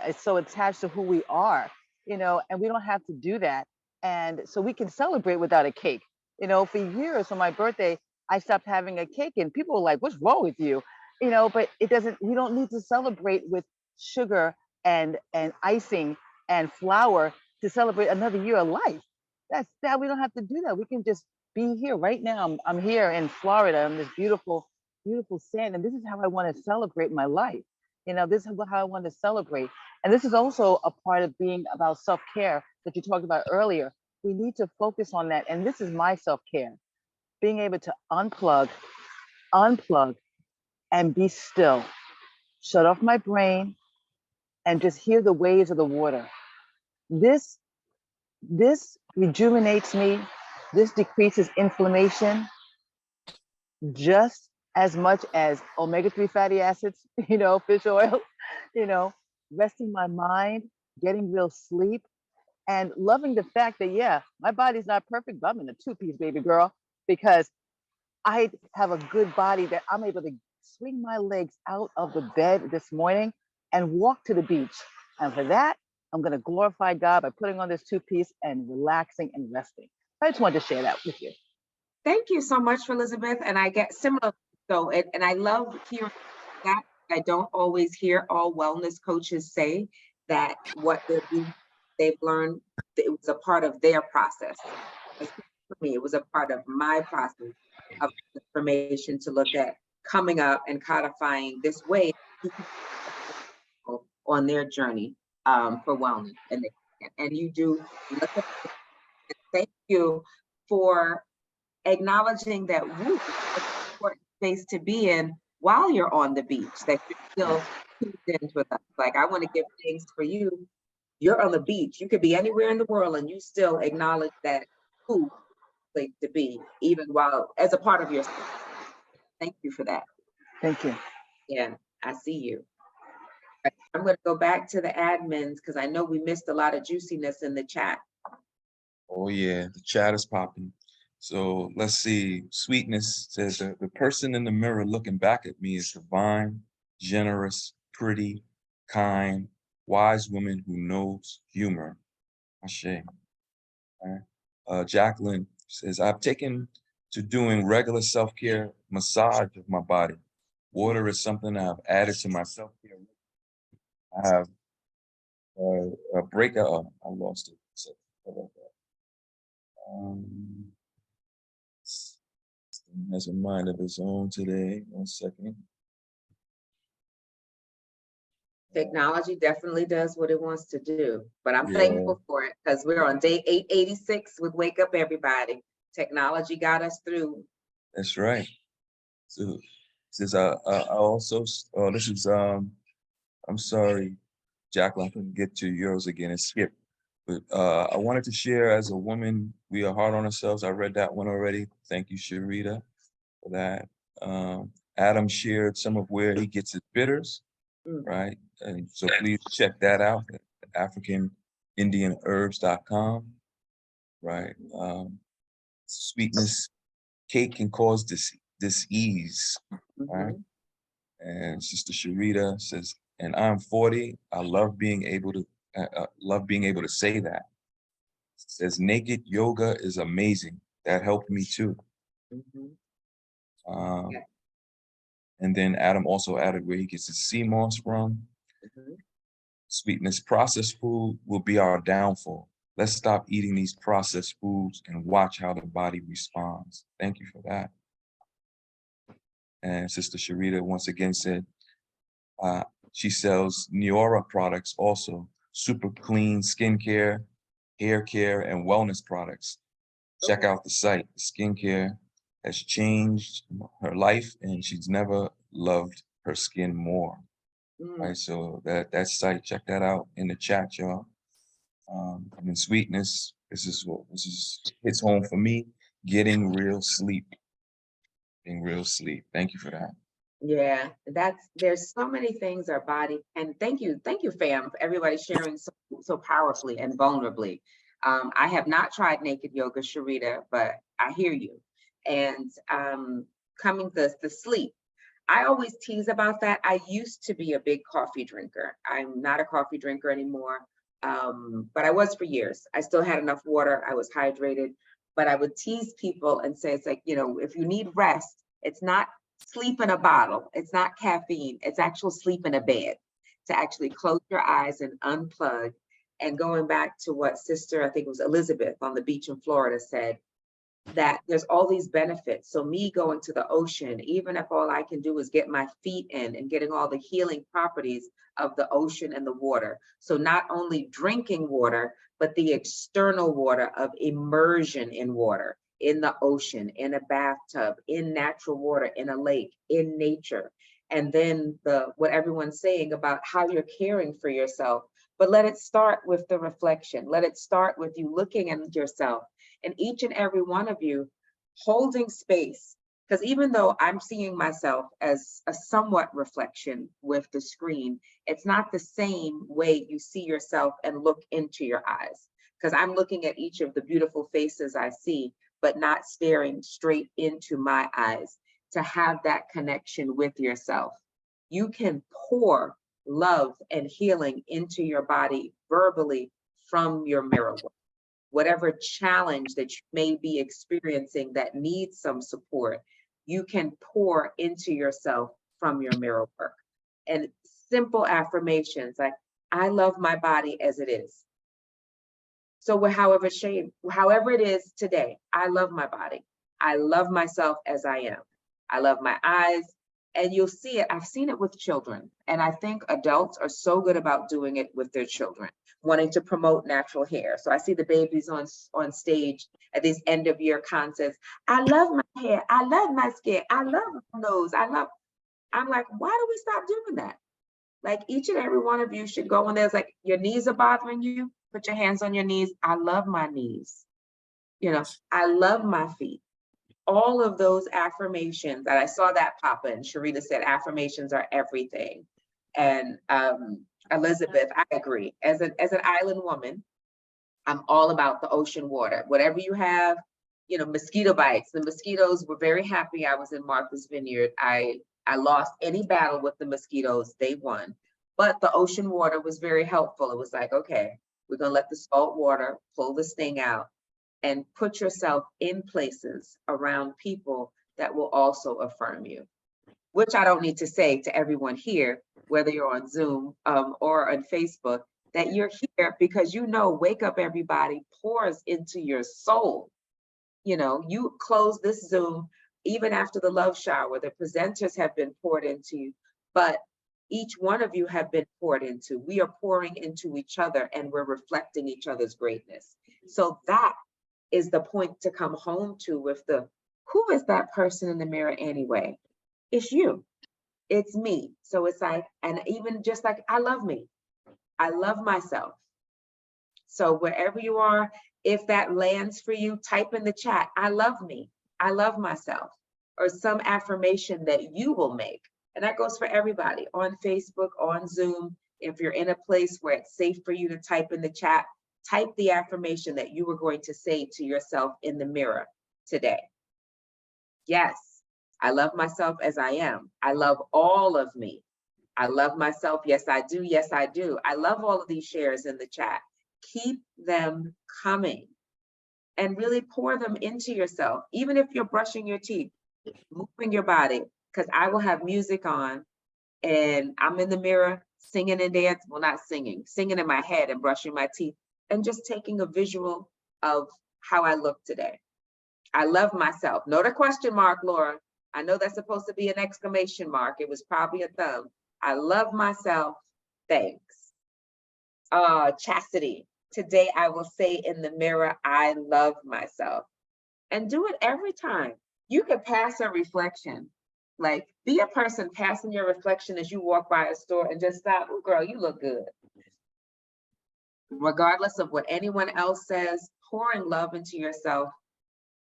is so attached to who we are, and we don't have to do that. And so we can celebrate without a cake. For years on my birthday, I stopped having a cake and people were like, what's wrong with you? But we don't need to celebrate with sugar and icing and flour to celebrate another year of life. We don't have to do that. We can just be here right now. I'm here in Florida on this beautiful, beautiful sand. And this is how I want to celebrate my life. This is how I want to celebrate. And this is also a part of being about self-care that you talked about earlier. We need to focus on that. And this is my self-care, being able to unplug, and be still, shut off my brain and just hear the waves of the water. This rejuvenates me. This decreases inflammation just as much as omega-3 fatty acids, fish oil, resting my mind, getting real sleep, and loving the fact that, yeah, my body's not perfect, but I'm in a two-piece, baby girl, because I have a good body that I'm able to swing my legs out of the bed this morning and walk to the beach. And for that, I'm going to glorify God by putting on this two-piece and relaxing and resting. I just wanted to share that with you. Thank you so much, Elizabeth. And I get similar, and I love hearing that. I don't always hear all wellness coaches say that what they've learned, it was a part of their process. For me, it was a part of my process of information to look at coming up and codifying this way on their journey for wellness. And you do. Thank you for acknowledging that woo, it's an important space to be in while you're on the beach, that you're still tuned in with us. Like, I want to give thanks for you. You're on the beach. You could be anywhere in the world and you still acknowledge that cool place to be, even while as a part of yourself. Thank you for that. Thank you. Yeah, I see you. I'm going to go back to the admins because I know we missed a lot of juiciness in the chat. Oh yeah, the chat is popping. So let's see. Sweetness says the person in the mirror looking back at me is divine, generous, pretty, kind, wise woman who knows humor. Ashe. Jacqueline says, I've taken to doing regular self-care massage of my body. Water is something I've added to my self-care. I have a breakout. I lost it. So, how about that? Has a mind of its own today. 1 second. Technology definitely does what it wants to do, but I'm thankful for it because we're on day 886 with Wake Up Everybody. Technology got us through. That's right. So since I also this is I'm sorry, Jacqueline, I couldn't get to yours again. It skipped. But I wanted to share, as a woman, we are hard on ourselves. I read that one already. Thank you, Sharita, for that. Adam shared some of where he gets his bitters, right? And so please check that out at AfricanIndianHerbs.com, right? Sweetness, cake can cause dis-ease, right? And Sister Sharita says, and I'm 40. I love being able to say that. Says naked yoga is amazing. That helped me too. And then Adam also added where he gets his sea moss from. Sweetness, processed food will be our downfall. Let's stop eating these processed foods and watch how the body responds. Thank you for that. And Sister Sharita once again said, she sells Neora products also, super clean skincare, hair care, and wellness products. Check out the site. Skincare has changed her life and she's never loved her skin more. Right, so that site, check that out in the chat, y'all. And then sweetness, this is hits home for me, getting real sleep. Getting real sleep. Thank you for that. Yeah, there's so many things our body, and thank you, fam, for everybody sharing so powerfully and vulnerably. I have not tried naked yoga, Sharita, but I hear you. And coming to the sleep, I always tease about that. I used to be a big coffee drinker. I'm not a coffee drinker anymore, but I was for years. I still had enough water. I was hydrated, but I would tease people and say, it's like, if you need rest, it's not sleep in a bottle. It's not caffeine. It's actual sleep in a bed, to actually close your eyes and unplug. And going back to what Sister, I think it was Elizabeth on the beach in Florida, said, that there's all these benefits. So me going to the ocean, even if all I can do is get my feet in and getting all the healing properties of the ocean and the water. So not only drinking water, but the external water of immersion in water, in the ocean, in a bathtub, in natural water, in a lake, in nature. and then what everyone's saying about how you're caring for yourself. But let it start with the reflection. Let it start with you looking at yourself, and each and every one of you holding space. Because even though I'm seeing myself as a somewhat reflection with the screen, it's not the same way you see yourself and look into your eyes. Because I'm looking at each of the beautiful faces I see, but not staring straight into my eyes to have that connection with yourself. You can pour love and healing into your body verbally from your mirror work. Whatever challenge that you may be experiencing that needs some support, you can pour into yourself from your mirror work. And simple affirmations like, I love my body as it is. So however it is today, I love my body. I love myself as I am. I love my eyes. And you'll see it. I've seen it with children. And I think adults are so good about doing it with their children, wanting to promote natural hair. So I see the babies on stage at these end of year concerts. I love my hair. I love my skin. I love my nose. I'm like, why do we stop doing that? Like each and every one of you should go when there's like, your knees are bothering you, put your hands on your knees. I love my knees. I love my feet. All of those affirmations, and I saw that pop in. Sharita said affirmations are everything. And Elizabeth, I agree. As an island woman, I'm all about the ocean water. Whatever you have, mosquito bites. The mosquitoes were very happy I was in Martha's Vineyard. I lost any battle with the mosquitoes, they won. But the ocean water was very helpful. It was like, okay, we're gonna let the salt water pull this thing out, and put yourself in places around people that will also affirm you, which I don't need to say to everyone here, whether you're on Zoom or on Facebook, that you're here because Wake Up Everybody pours into your soul. You close this Zoom, even after the love shower, the presenters have been poured into you, but each one of you have been poured into. We are pouring into each other and we're reflecting each other's greatness. So that is the point to come home to with who is that person in the mirror anyway? It's you, it's me. So it's like, and even just like, I love me. I love myself. So wherever you are, if that lands for you, type in the chat, I love me. I love myself, or some affirmation that you will make. And that goes for everybody on Facebook, on Zoom. If you're in a place where it's safe for you to type in the chat, type the affirmation that you were going to say to yourself in the mirror today. Yes, I love myself as I am. I love all of me. I love myself. Yes, I do. Yes, I do. I love all of these shares in the chat. Keep them coming and really pour them into yourself. Even if you're brushing your teeth, moving your body, because I will have music on and I'm in the mirror singing and dancing. Well, not singing in my head and brushing my teeth, and just taking a visual of how I look today. I love myself. Note a question mark, Laura. I know that's supposed to be an exclamation mark. It was probably a thumb. I love myself. Thanks. Chastity. Today I will say in the mirror, I love myself. And do it every time. You can pass a reflection. Like, be a person passing your reflection as you walk by a store and just stop. Oh, girl, you look good. Regardless of what anyone else says, pouring love into yourself.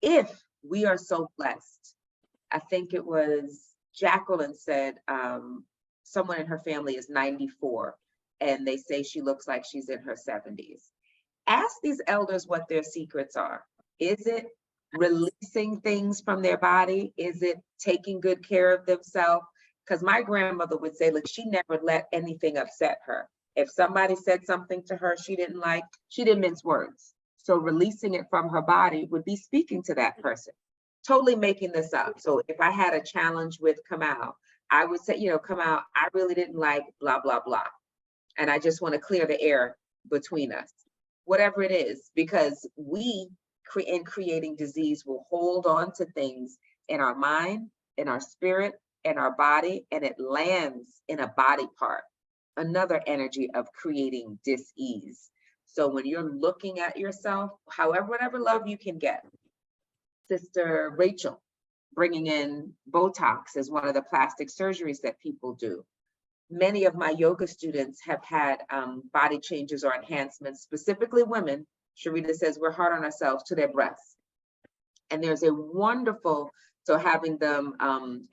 If we are so blessed, I think it was Jacqueline said, someone in her family is 94 and they say she looks like she's in her 70s. Ask these elders what their secrets are. Is it releasing things from their body? Is it taking good care of themselves? Because my grandmother would say, look, she never let anything upset her. If somebody said something to her she didn't like, she didn't mince words. So releasing it from her body would be speaking to that person. Totally making this up. So if I had a challenge with Kamal, I would say, Kamal, I really didn't like blah, blah, blah. And I just want to clear the air between us. Whatever it is, because we, in creating disease, will hold on to things in our mind, in our spirit, in our body, and it lands in a body part. Another energy of creating dis-ease. So when you're looking at yourself, whatever love you can get, Sister Rachel, bringing in Botox as one of the plastic surgeries that people do. Many of my yoga students have had body changes or enhancements, specifically women. Sharita says we're hard on ourselves, to their breasts. And there's a wonderful, so having them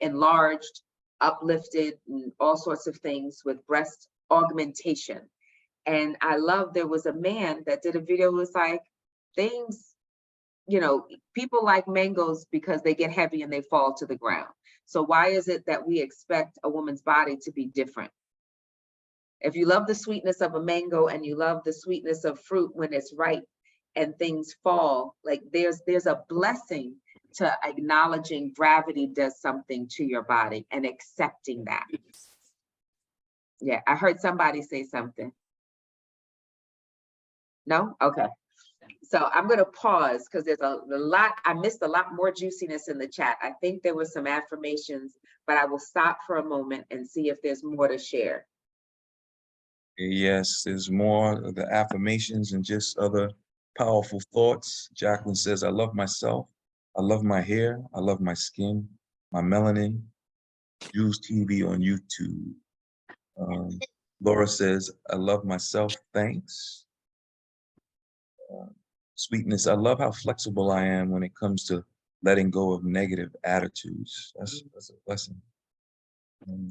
enlarged, uplifted, and all sorts of things with breast augmentation. And I love, there was a man that did a video, it was like, things, you know, people like mangoes because they get heavy and they fall to the ground. So why is it that we expect a woman's body to be different? If you love the sweetness of a mango and you love the sweetness of fruit when it's ripe and things fall, like there's a blessing to acknowledging gravity does something to your body and accepting that. Yeah, I heard somebody say something. No? Okay. So I'm going to pause because there's a lot, I missed a lot more juiciness in the chat. I think there were some affirmations, but I will stop for a moment and see if there's more to share. Yes, there's more of the affirmations and just other powerful thoughts. Jacqueline says, I love myself. I love my hair. I love my skin, my melanin. Use TV on YouTube. Laura says, I love myself. Thanks. Sweetness, I love how flexible I am when it comes to letting go of negative attitudes. That's a blessing.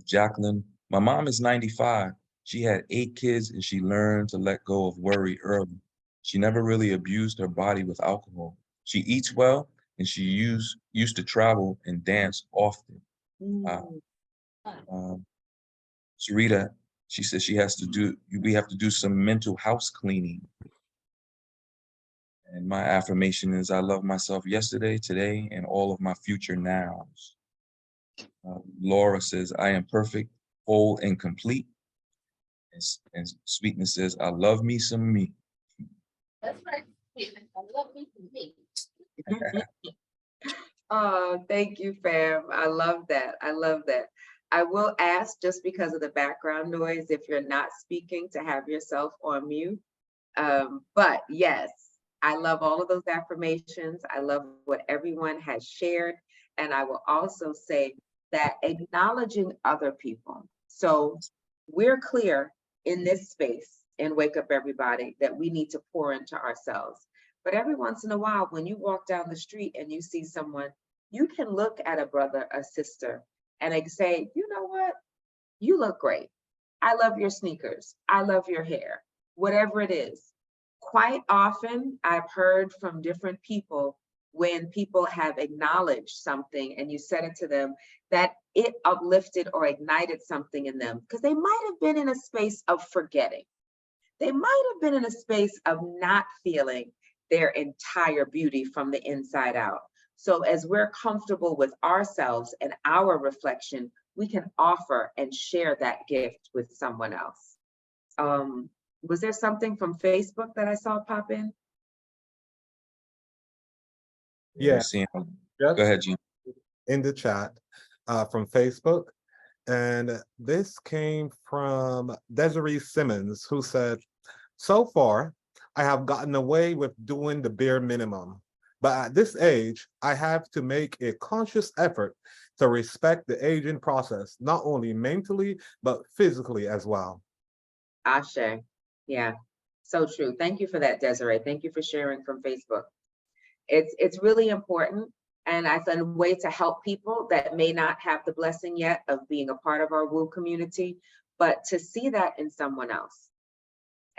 Jacqueline, my mom is 95. She had 8 kids and she learned to let go of worry early. She never really abused her body with alcohol. She eats well and she used to travel and dance often. Sarita, she says we have to do some mental house cleaning. And my affirmation is I love myself yesterday, today, and all of my future nows. Laura says, I am perfect, whole, and complete. And Sweetness says, I love me some me. That's right. I love me some me. Oh, thank you, fam. I love that. I love that. I will ask, just because of the background noise, if you're not speaking, to have yourself on mute. But yes, I love all of those affirmations. I love what everyone has shared. And I will also say that acknowledging other people. So we're clear in this space in Wake Up Everybody that we need to pour into ourselves. But every once in a while, when you walk down the street and you see someone, you can look at a brother, a sister, and say, you know what? You look great. I love your sneakers. I love your hair, whatever it is. Quite often, I've heard from different people when people have acknowledged something and you said it to them, that it uplifted or ignited something in them because they might have been in a space of forgetting. They might have been in a space of not feeling their entire beauty from the inside out. So as we're comfortable with ourselves and our reflection, we can offer and share that gift with someone else. Was there something from Facebook that I saw pop in? Yeah. Go ahead, Gene. In the chat from Facebook. And this came from Desiree Simmons, who said, so far, I have gotten away with doing the bare minimum. But at this age, I have to make a conscious effort to respect the aging process, not only mentally, but physically as well. Ashe. Yeah, so true. Thank you for that, Desiree. Thank you for sharing from Facebook. It's really important. And as a way to help people that may not have the blessing yet of being a part of our WOO community, but to see that in someone else.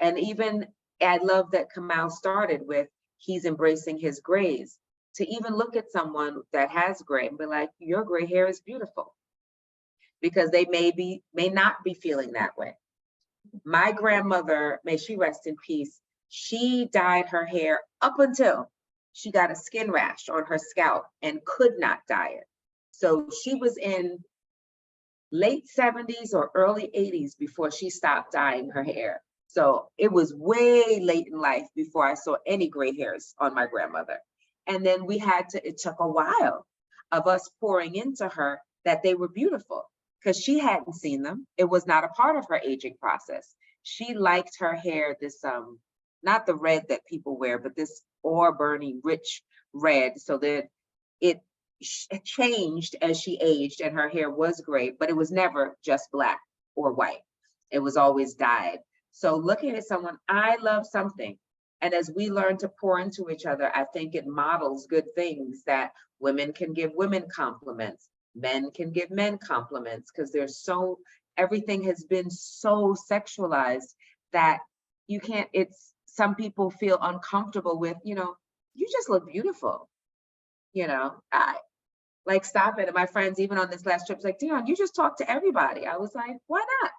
And even, I love that Kamal started with, he's embracing his grays. To even look at someone that has gray and be like, your gray hair is beautiful. Because they may not be feeling that way. My grandmother, may she rest in peace, she dyed her hair up until she got a skin rash on her scalp and could not dye it. So she was in late 70s or early 80s before she stopped dyeing her hair. So it was way late in life before I saw any gray hairs on my grandmother. And then it took a while of us pouring into her that they were beautiful because she hadn't seen them. It was not a part of her aging process. She liked her hair, this, not the red that people wear, but this auburny, rich red, so that changed as she aged, and her hair was gray, but it was never just black or white. It was always dyed. So looking at someone, I love something. And as we learn to pour into each other, I think it models good things, that women can give women compliments, men can give men compliments, because everything has been so sexualized that you can't, some people feel uncomfortable with, you just look beautiful. Like, stop it. And my friends, even on this last trip, was like, Dionne, you just talk to everybody. I was like, why not?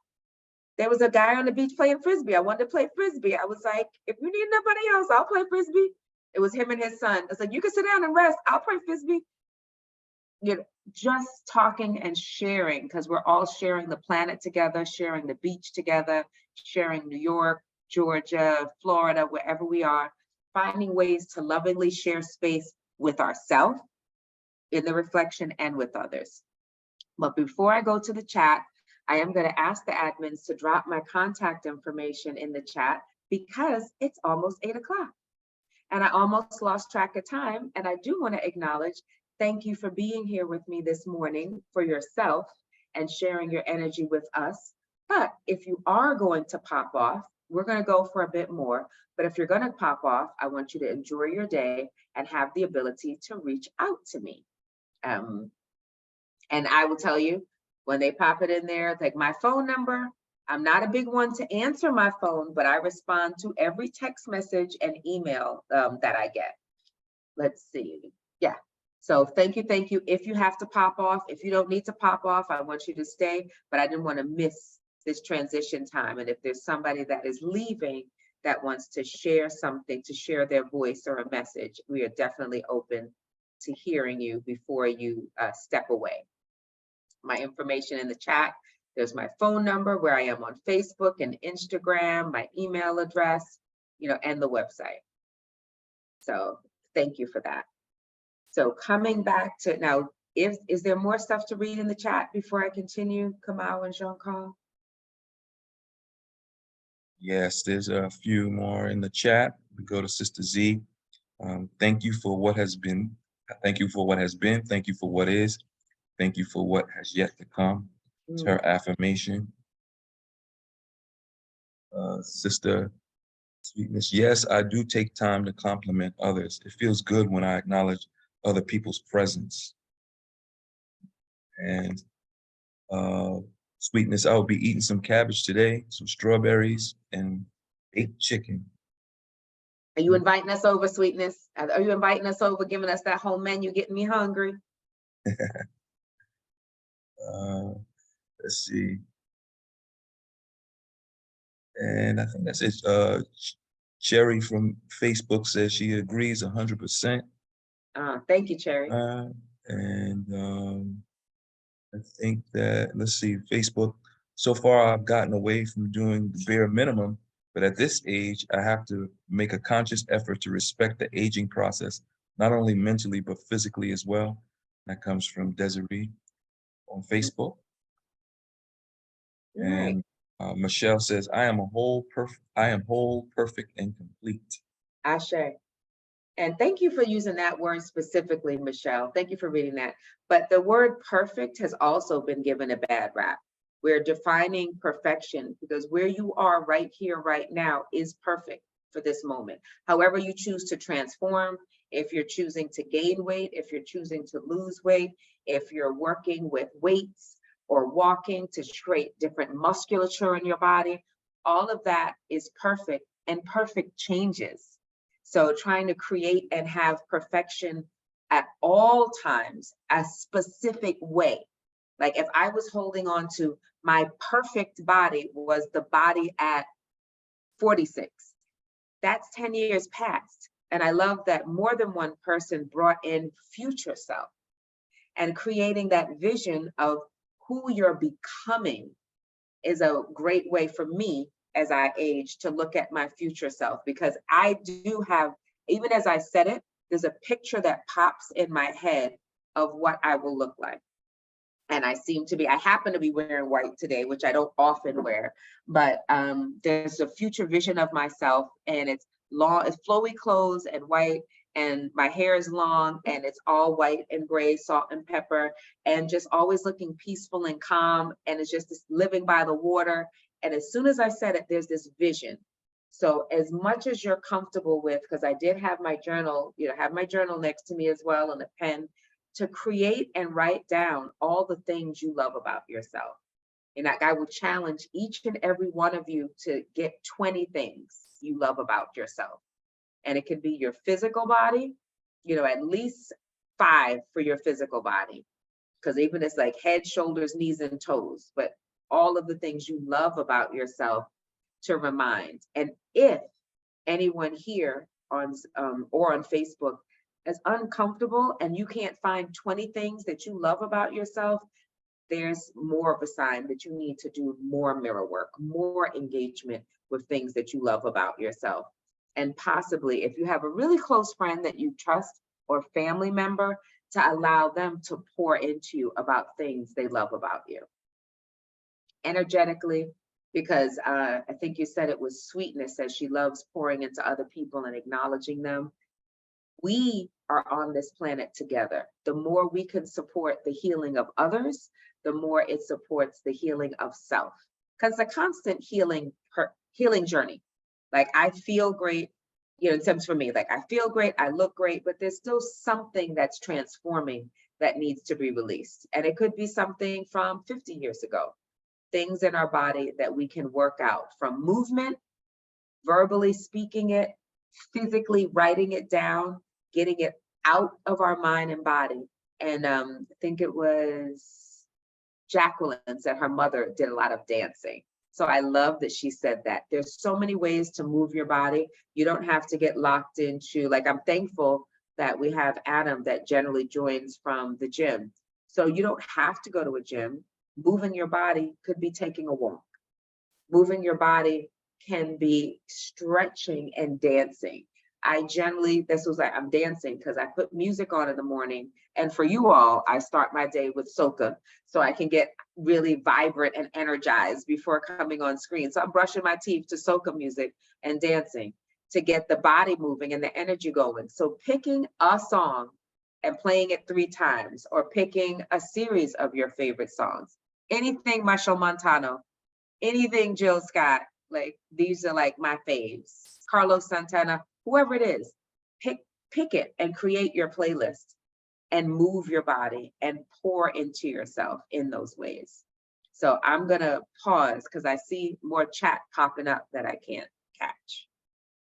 There was a guy on the beach playing Frisbee. I wanted to play Frisbee. I was like, if you need nobody else, I'll play Frisbee. It was him and his son. I was like, you can sit down and rest. I'll play Frisbee. Just talking and sharing, because we're all sharing the planet together, sharing the beach together, sharing New York, Georgia, Florida, wherever we are, finding ways to lovingly share space with ourselves in the reflection and with others. But before I go to the chat, I am going to ask the admins to drop my contact information in the chat, because it's almost 8 o'clock and I almost lost track of time. And I do want to acknowledge, thank you for being here with me this morning, for yourself and sharing your energy with us. But if you are going to pop off, we're going to go for a bit more. But if you're going to pop off, I want you to enjoy your day and have the ability to reach out to me. And I will tell you, when they pop it in there, like my phone number, I'm not a big one to answer my phone, but I respond to every text message and email that I get. Let's see. Yeah. So thank you. Thank you. If you have to pop off, if you don't need to pop off, I want you to stay, but I didn't want to miss this transition time. And if there's somebody that is leaving that wants to share something, to share their voice or a message, we are definitely open to hearing you before you step away. My information in the chat. There's my phone number, where I am on Facebook and Instagram, my email address, and the website. So thank you for that. So coming back to now, is there more stuff to read in the chat before I continue, Kamal and Jean-Carl? Yes, there's a few more in the chat. We go to Sister Z. Thank you for what has been. Thank you for what has been. Thank you for what is. Thank you for what has yet to come. It's her affirmation. Sister Sweetness. Yes, I do take time to compliment others. It feels good when I acknowledge other people's presence. And Sweetness, I will be eating some cabbage today, some strawberries, and baked chicken. Are you inviting us over, Sweetness? Are you inviting us over, giving us that whole menu, getting me hungry? Let's see. And I think that's it. Cherry from Facebook says she agrees 100%. Thank you, Cherry. And I think that, let's see, Facebook, so far I've gotten away from doing the bare minimum, but at this age, I have to make a conscious effort to respect the aging process, not only mentally, but physically as well. That comes from Desiree on Facebook. Right. And Michelle says, I am whole, perfect, and complete. Ashe. And thank you for using that word specifically, Michelle. Thank you for reading that. But the word perfect has also been given a bad rap. We're defining perfection because where you are right here, right now is perfect for this moment. However you choose to transform, if you're choosing to gain weight, if you're choosing to lose weight, if you're working with weights or walking to create different musculature in your body, all of that is perfect, and perfect changes. So trying to create and have perfection at all times, a specific way. Like if I was holding on to my perfect body was the body at 46, that's 10 years past. And I love that more than one person brought in future self, and creating that vision of who you're becoming is a great way for me as I age to look at my future self, because I do have, even as I said it, there's a picture that pops in my head of what I will look like. And I happen to be wearing white today, which I don't often wear, but there's a future vision of myself, and it's flowy clothes and white, and my hair is long and it's all white and gray, salt and pepper, and just always looking peaceful and calm. And it's just this living by the water. And as soon as I said it, there's this vision. So as much as you're comfortable with, because I did have my journal, have my journal next to me as well, and a pen, to create and write down all the things you love about yourself. And I will challenge each and every one of you to get 20 things you love about yourself. And it could be your physical body, at least 5 for your physical body. Because even it's like head, shoulders, knees, and toes, but all of the things you love about yourself to remind. And if anyone here on or on Facebook is uncomfortable and you can't find 20 things that you love about yourself, there's more of a sign that you need to do more mirror work, more engagement with things that you love about yourself. And possibly if you have a really close friend that you trust or family member, to allow them to pour into you about things they love about you. Energetically, because I think you said it was Sweetness, as she loves pouring into other people and acknowledging them. We are on this planet together. The more we can support the healing of others, the more it supports the healing of self. Because the constant healing journey, like I feel great, in terms for me, like I feel great, I look great, but there's still something that's transforming that needs to be released. And it could be something from 50 years ago, things in our body that we can work out, from movement, verbally speaking it, physically writing it down, getting it out of our mind and body. And I think it was Jacqueline said her mother did a lot of dancing. So I love that she said that. There's so many ways to move your body. You don't have to get locked into, like, I'm thankful that we have Adam that generally joins from the gym. So you don't have to go to a gym. Moving your body could be taking a walk. Moving your body can be stretching and dancing. I generally, this was like, I'm dancing because I put music on in the morning. And for you all, I start my day with soca so I can get really vibrant and energized before coming on screen. So I'm brushing my teeth to soca music and dancing to get the body moving and the energy going. So picking a song and playing it 3 times, or picking a series of your favorite songs, anything Marshall Montano, anything Jill Scott, like these are like my faves. Carlos Santana, whoever it is, pick it and create your playlist and move your body and pour into yourself in those ways. So I'm gonna pause because I see more chat popping up that I can't catch.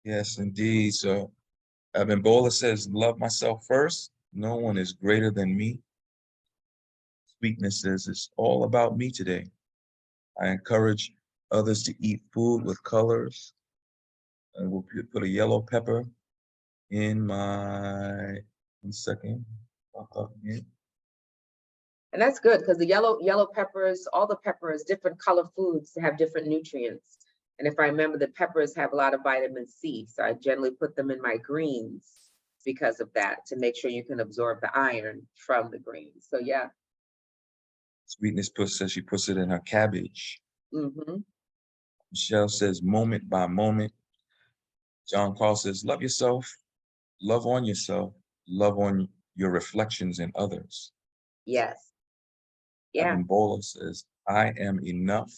Yes, indeed. So Abimbola says, love myself first. No one is greater than me. Sweetness says, it's all about me today. I encourage others to eat food with colors. And we'll put a yellow pepper in my, 1 second. And that's good because the yellow peppers, all the peppers, different color foods have different nutrients. And if I remember, the peppers have a lot of vitamin C. So I generally put them in my greens because of that, to make sure you can absorb the iron from the greens. So yeah. Sweetness says she puts it in her cabbage. Mm-hmm. Michelle says, moment by moment. John Carl says, love yourself, love on yourself, love on your reflections in others. Yes. Yeah. Abimbola says, I am enough.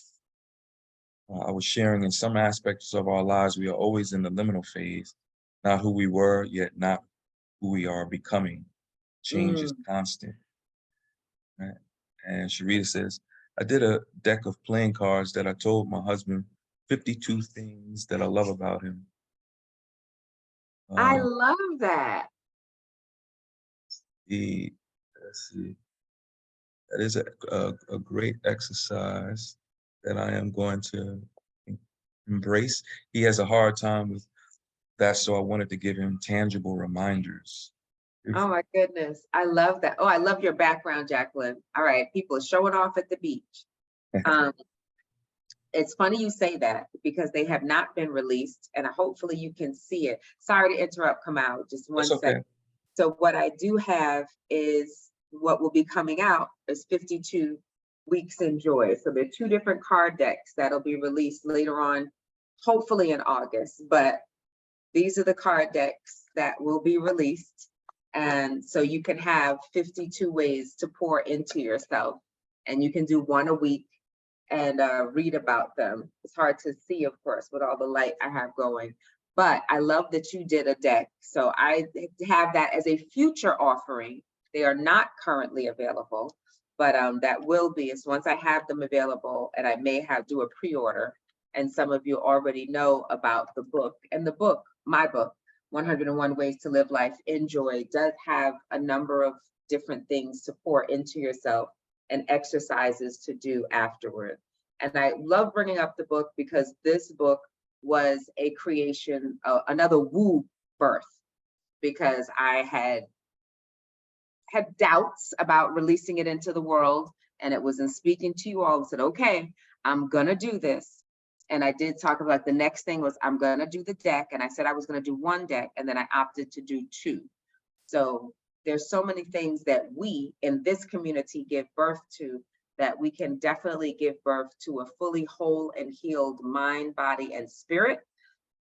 I was sharing, in some aspects of our lives, we are always in the liminal phase, not who we were, yet not who we are becoming. Change is constant. Right? And Sharita says, I did a deck of playing cards that I told my husband 52 things that I love about him. I love that. Let's see. That is a great exercise that I am going to embrace. He has a hard time with that, so I wanted to give him tangible reminders. Oh my goodness. I love that. Oh, I love your background, Jacqueline. All right, people are showing off at the beach. It's funny you say that because they have not been released, and hopefully you can see it. Sorry to interrupt, Kamal, just one second. So what I do have is what will be coming out is 52 Weeks in Joy. So there are 2 different card decks that'll be released later on, hopefully in August. But these are the card decks that will be released. And so you can have 52 ways to pour into yourself, and you can do one a week and read about them. It's hard to see, of course, with all the light I have going, but I love that you did a deck. So I have that as a future offering. They are not currently available, but that will be, is once I have them available, and I may do a pre-order. And some of you already know about the book, and the book, my book, 101 Ways to Live Life in Joy, does have a number of different things to pour into yourself and exercises to do afterward. And I love bringing up the book because this book was a creation, another woo birth, because I had doubts about releasing it into the world. And it was in speaking to you all, said, okay, I'm gonna do this. And I did talk about the next thing was I'm gonna do the deck. And I said I was gonna do one deck, and then I opted to do two. So there's so many things that we in this community give birth to, that we can definitely give birth to a fully whole and healed mind, body, and spirit,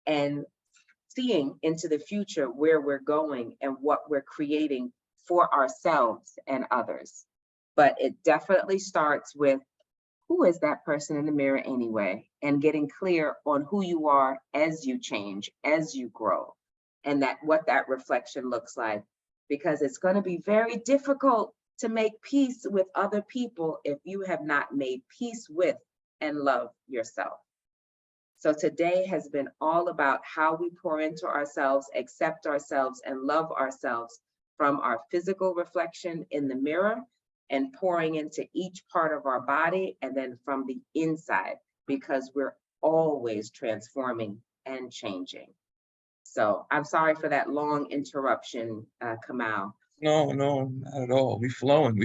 and seeing into the future where we're going and what we're creating for ourselves and others. But it definitely starts with, who is that person in the mirror anyway? And getting clear on who you are as you change, as you grow, and that what that reflection looks like. Because it's going to be very difficult to make peace with other people if you have not made peace with and love yourself. So today has been all about how we pour into ourselves, accept ourselves, and love ourselves, from our physical reflection in the mirror and pouring into each part of our body, and then from the inside, because we're always transforming and changing. So I'm sorry for that long interruption, Kamal. No, not at all. We flowing.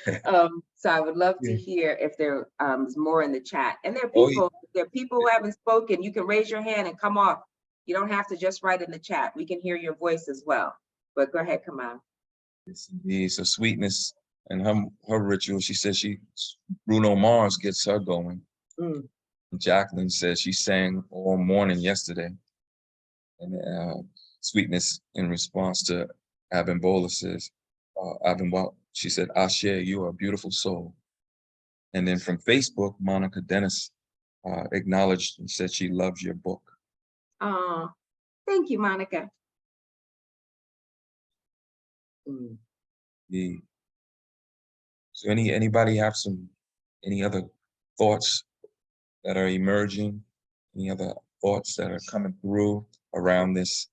So I would love to hear if there is more in the chat. And there Oh, yeah. are people who haven't spoken. You can raise your hand and come off. You don't have to just write in the chat. We can hear your voice as well. But go ahead, Kamal. Yes, indeed. So Sweetness and her ritual, she says Bruno Mars gets her going. Mm. Jacqueline says she sang all morning yesterday. And Sweetness, in response to Abimbola, says, she said, Ashe, you are a beautiful soul. And then from Facebook, Monica Dennis acknowledged and said she loves your book. Thank you, Monica. Yeah. So anybody have any other thoughts that are emerging? Any other thoughts that are coming through around this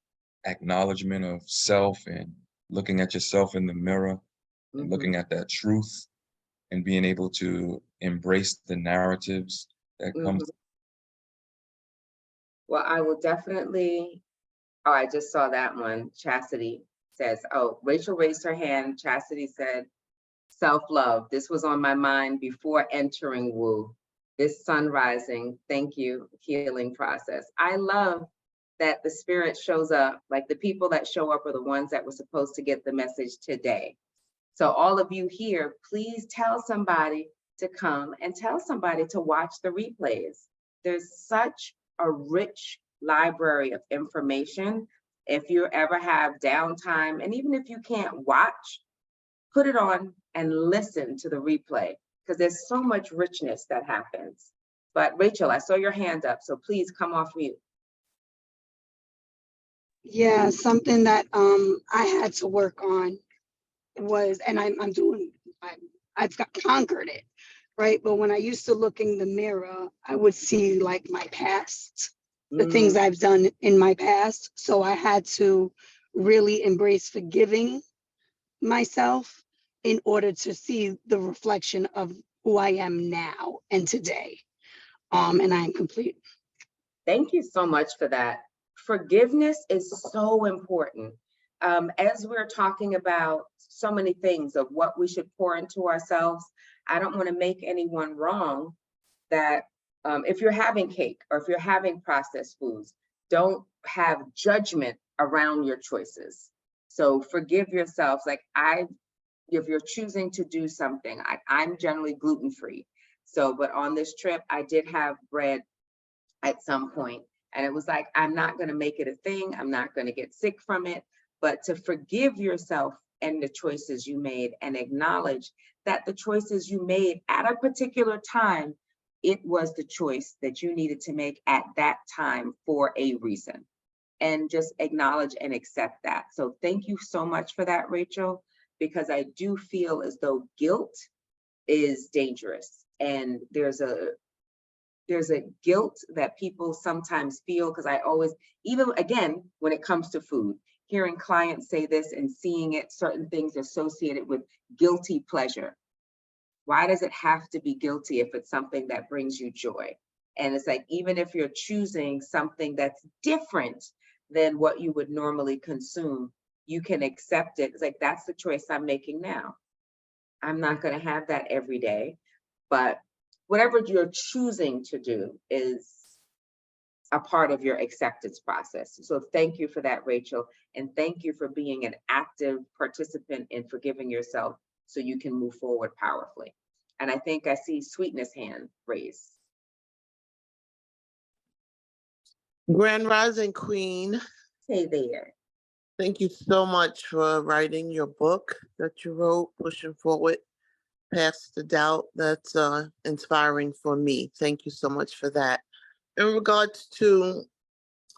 acknowledgement of self and looking at yourself in the mirror and looking at that truth and being able to embrace the narratives that come? Well, I will definitely, I just saw that one. Chastity says, Rachel raised her hand. Chastity said, self-love. This was on my mind before entering Woo. This sun rising, thank you, healing process. I love that the spirit shows up, like the people that show up are the ones that were supposed to get the message today. So all of you here, please tell somebody to come and tell somebody to watch the replays. There's such a rich library of information. If you ever have downtime, and even if you can't watch, put it on and listen to the replay, because there's so much richness that happens. But Rachel, I saw your hand up, so please come off mute. Yeah, something that I had to work on was, and I've conquered it, right? But when I used to look in the mirror, I would see like my past, the things I've done in my past. So I had to really embrace forgiving myself in order to see the reflection of who I am now and today. And I am complete. Thank you so much for that. Forgiveness is so important. As we're talking about so many things of what we should pour into ourselves, I don't want to make anyone wrong that if you're having cake or if you're having processed foods, don't have judgment around your choices. So forgive yourselves. Like if you're choosing to do something, I'm generally gluten-free. So, but on this trip, I did have bread at some point, And it was like, I'm not going to make it a thing. I'm not going to get sick from it, but to forgive yourself and the choices you made and acknowledge that the choices you made at a particular time, it was the choice that you needed to make at that time for a reason. And just acknowledge and accept that. So thank you so much for that, Rachel, because I do feel as though guilt is dangerous. And there's a guilt that people sometimes feel, because I always, even again, when it comes to food, hearing clients say this and seeing it, certain things associated with guilty pleasure. Why does it have to be guilty if it's something that brings you joy? And it's like, even if you're choosing something that's different than what you would normally consume, you can accept it. It's like, that's the choice I'm making now. I'm not going to have that every day, but whatever you're choosing to do is a part of your acceptance process. So thank you for that, Rachel. And thank you for being an active participant in forgiving yourself so you can move forward powerfully. And I think I see Sweetness hand raised. Grand Rising Queen, Hey there. thank you so much for writing your book that you wrote, Pushing Forward Past the Doubt. That's inspiring for me. Thank you so much for that. In regards to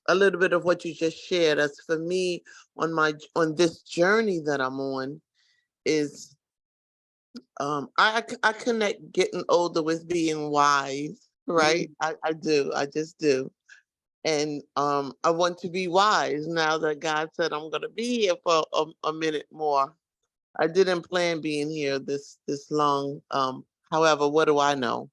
a little bit of what you just shared, as for me on this journey that I'm on, is I connect getting older with being wise, right? I do. I just do. And I want to be wise now that God said I'm going to be here for a minute more. I didn't plan being here this long. However, what do I know?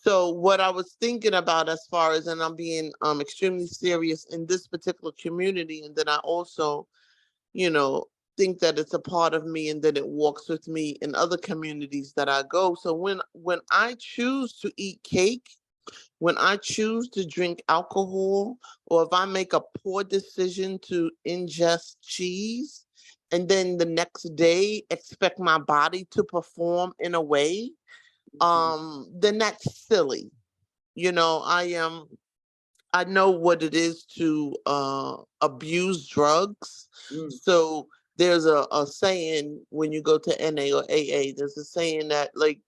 So what I was thinking about as far as, and I'm being extremely serious in this particular community, and then I also, think that it's a part of me and that it walks with me in other communities that I go. So when I choose to eat cake, when I choose to drink alcohol, or if I make a poor decision to ingest cheese, and then the next day expect my body to perform in a way, then that's silly. I know what it is to abuse drugs. So there's a saying when you go to NA or AA, there's a saying that, like,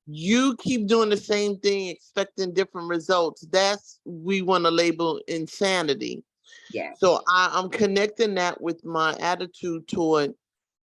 you keep doing the same thing, expecting different results. That's, we want to label insanity. Yeah. So I'm connecting that with my attitude toward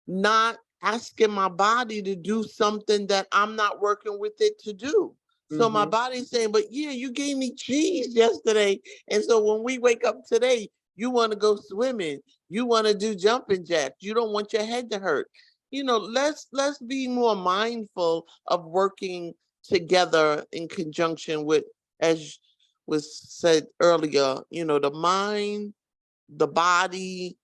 not asking my body to do something that I'm not working with it to do. So my body's saying, but yeah, you gave me cheese yesterday. And so when we wake up today, you want to go swimming. You want to do jumping jacks. You don't want your head to hurt. Let's be more mindful of working together in conjunction with, as was said earlier, the mind, the body,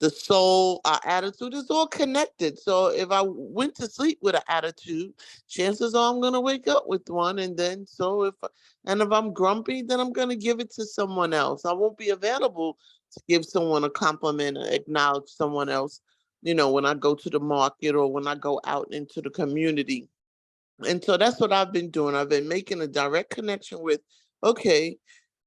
the soul, our attitude is all connected. So if I went to sleep with an attitude, chances are I'm going to wake up with one. And then, if I'm grumpy, then I'm going to give it to someone else. I won't be available to give someone a compliment or acknowledge someone else, when I go to the market or when I go out into the community. And so that's what I've been doing. I've been making a direct connection with, okay,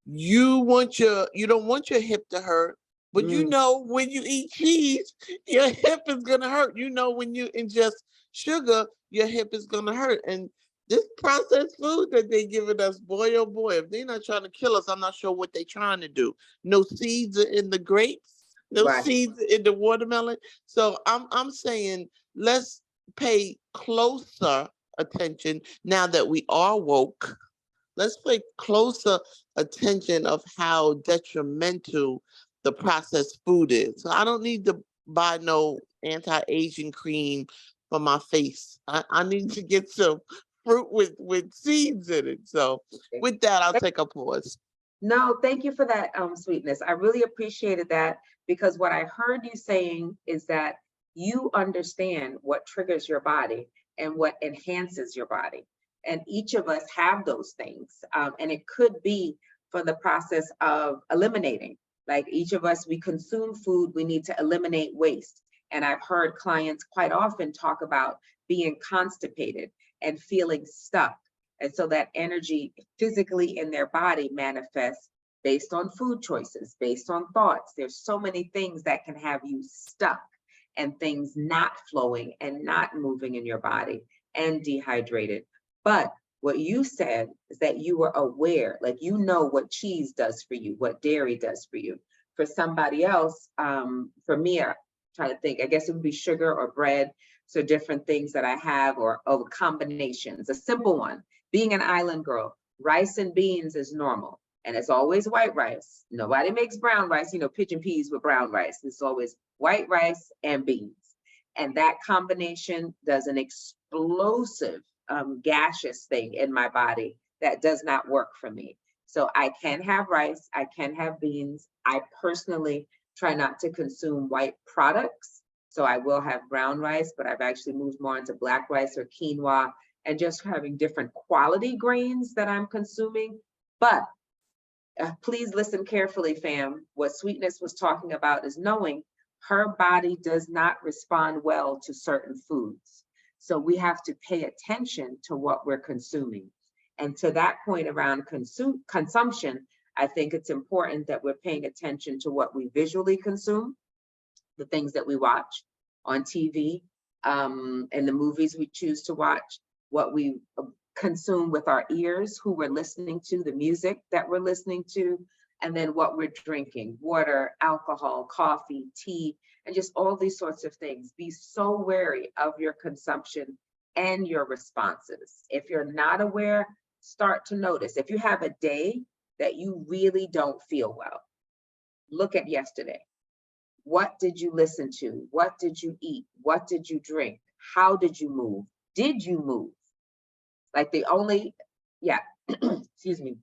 you don't want your hip to hurt, but when you eat cheese, your hip is gonna hurt. When you ingest sugar, your hip is gonna hurt. And this processed food that they giving us, boy oh boy, if they're not trying to kill us, I'm not sure what they're trying to do. No seeds are in the grapes, no seeds in the watermelon. So I'm saying, let's pay closer attention now that we are woke. Let's pay closer attention of how detrimental the processed food is. So I don't need to buy no anti-aging cream for my face. I need to get some fruit with seeds in it. So with that, I'll take a pause. No, thank you for that, Sweetness. I really appreciated that, because what I heard you saying is that you understand what triggers your body and what enhances your body. And each of us have those things. And it could be for the process of eliminating. Like, each of us, we consume food, we need to eliminate waste. And I've heard clients quite often talk about being constipated and feeling stuck. And so that energy physically in their body manifests based on food choices, based on thoughts. There's so many things that can have you stuck and things not flowing and not moving in your body and dehydrated. But what you said is that you were aware, like you know what cheese does for you, what dairy does for you. For somebody else, for me, I'm trying to think, I guess it would be sugar or bread. So different things that I have or combinations. A simple one, being an island girl, rice and beans is normal. And it's always white rice. Nobody makes brown rice, pigeon peas with brown rice. It's always white rice and beans. And that combination does an explosive gaseous thing in my body that does not work for me. So I can have rice, I can have beans. I personally try not to consume white products. So I will have brown rice, but I've actually moved more into black rice or quinoa and just having different quality grains that I'm consuming. But please listen carefully, fam. What Sweetness was talking about is knowing her body does not respond well to certain foods. So we have to pay attention to what we're consuming. And to that point around consumption, I think it's important that we're paying attention to what we visually consume, the things that we watch on TV, and the movies we choose to watch, what we consume with our ears, who we're listening to, the music that we're listening to, and then what we're drinking, water, alcohol, coffee, tea, and just all these sorts of things. Be so wary of your consumption and your responses. If you're not aware, start to notice. If you have a day that you really don't feel well, look at yesterday. What did you listen to? What did you eat? What did you drink? How did you move? Did you move? Like excuse me,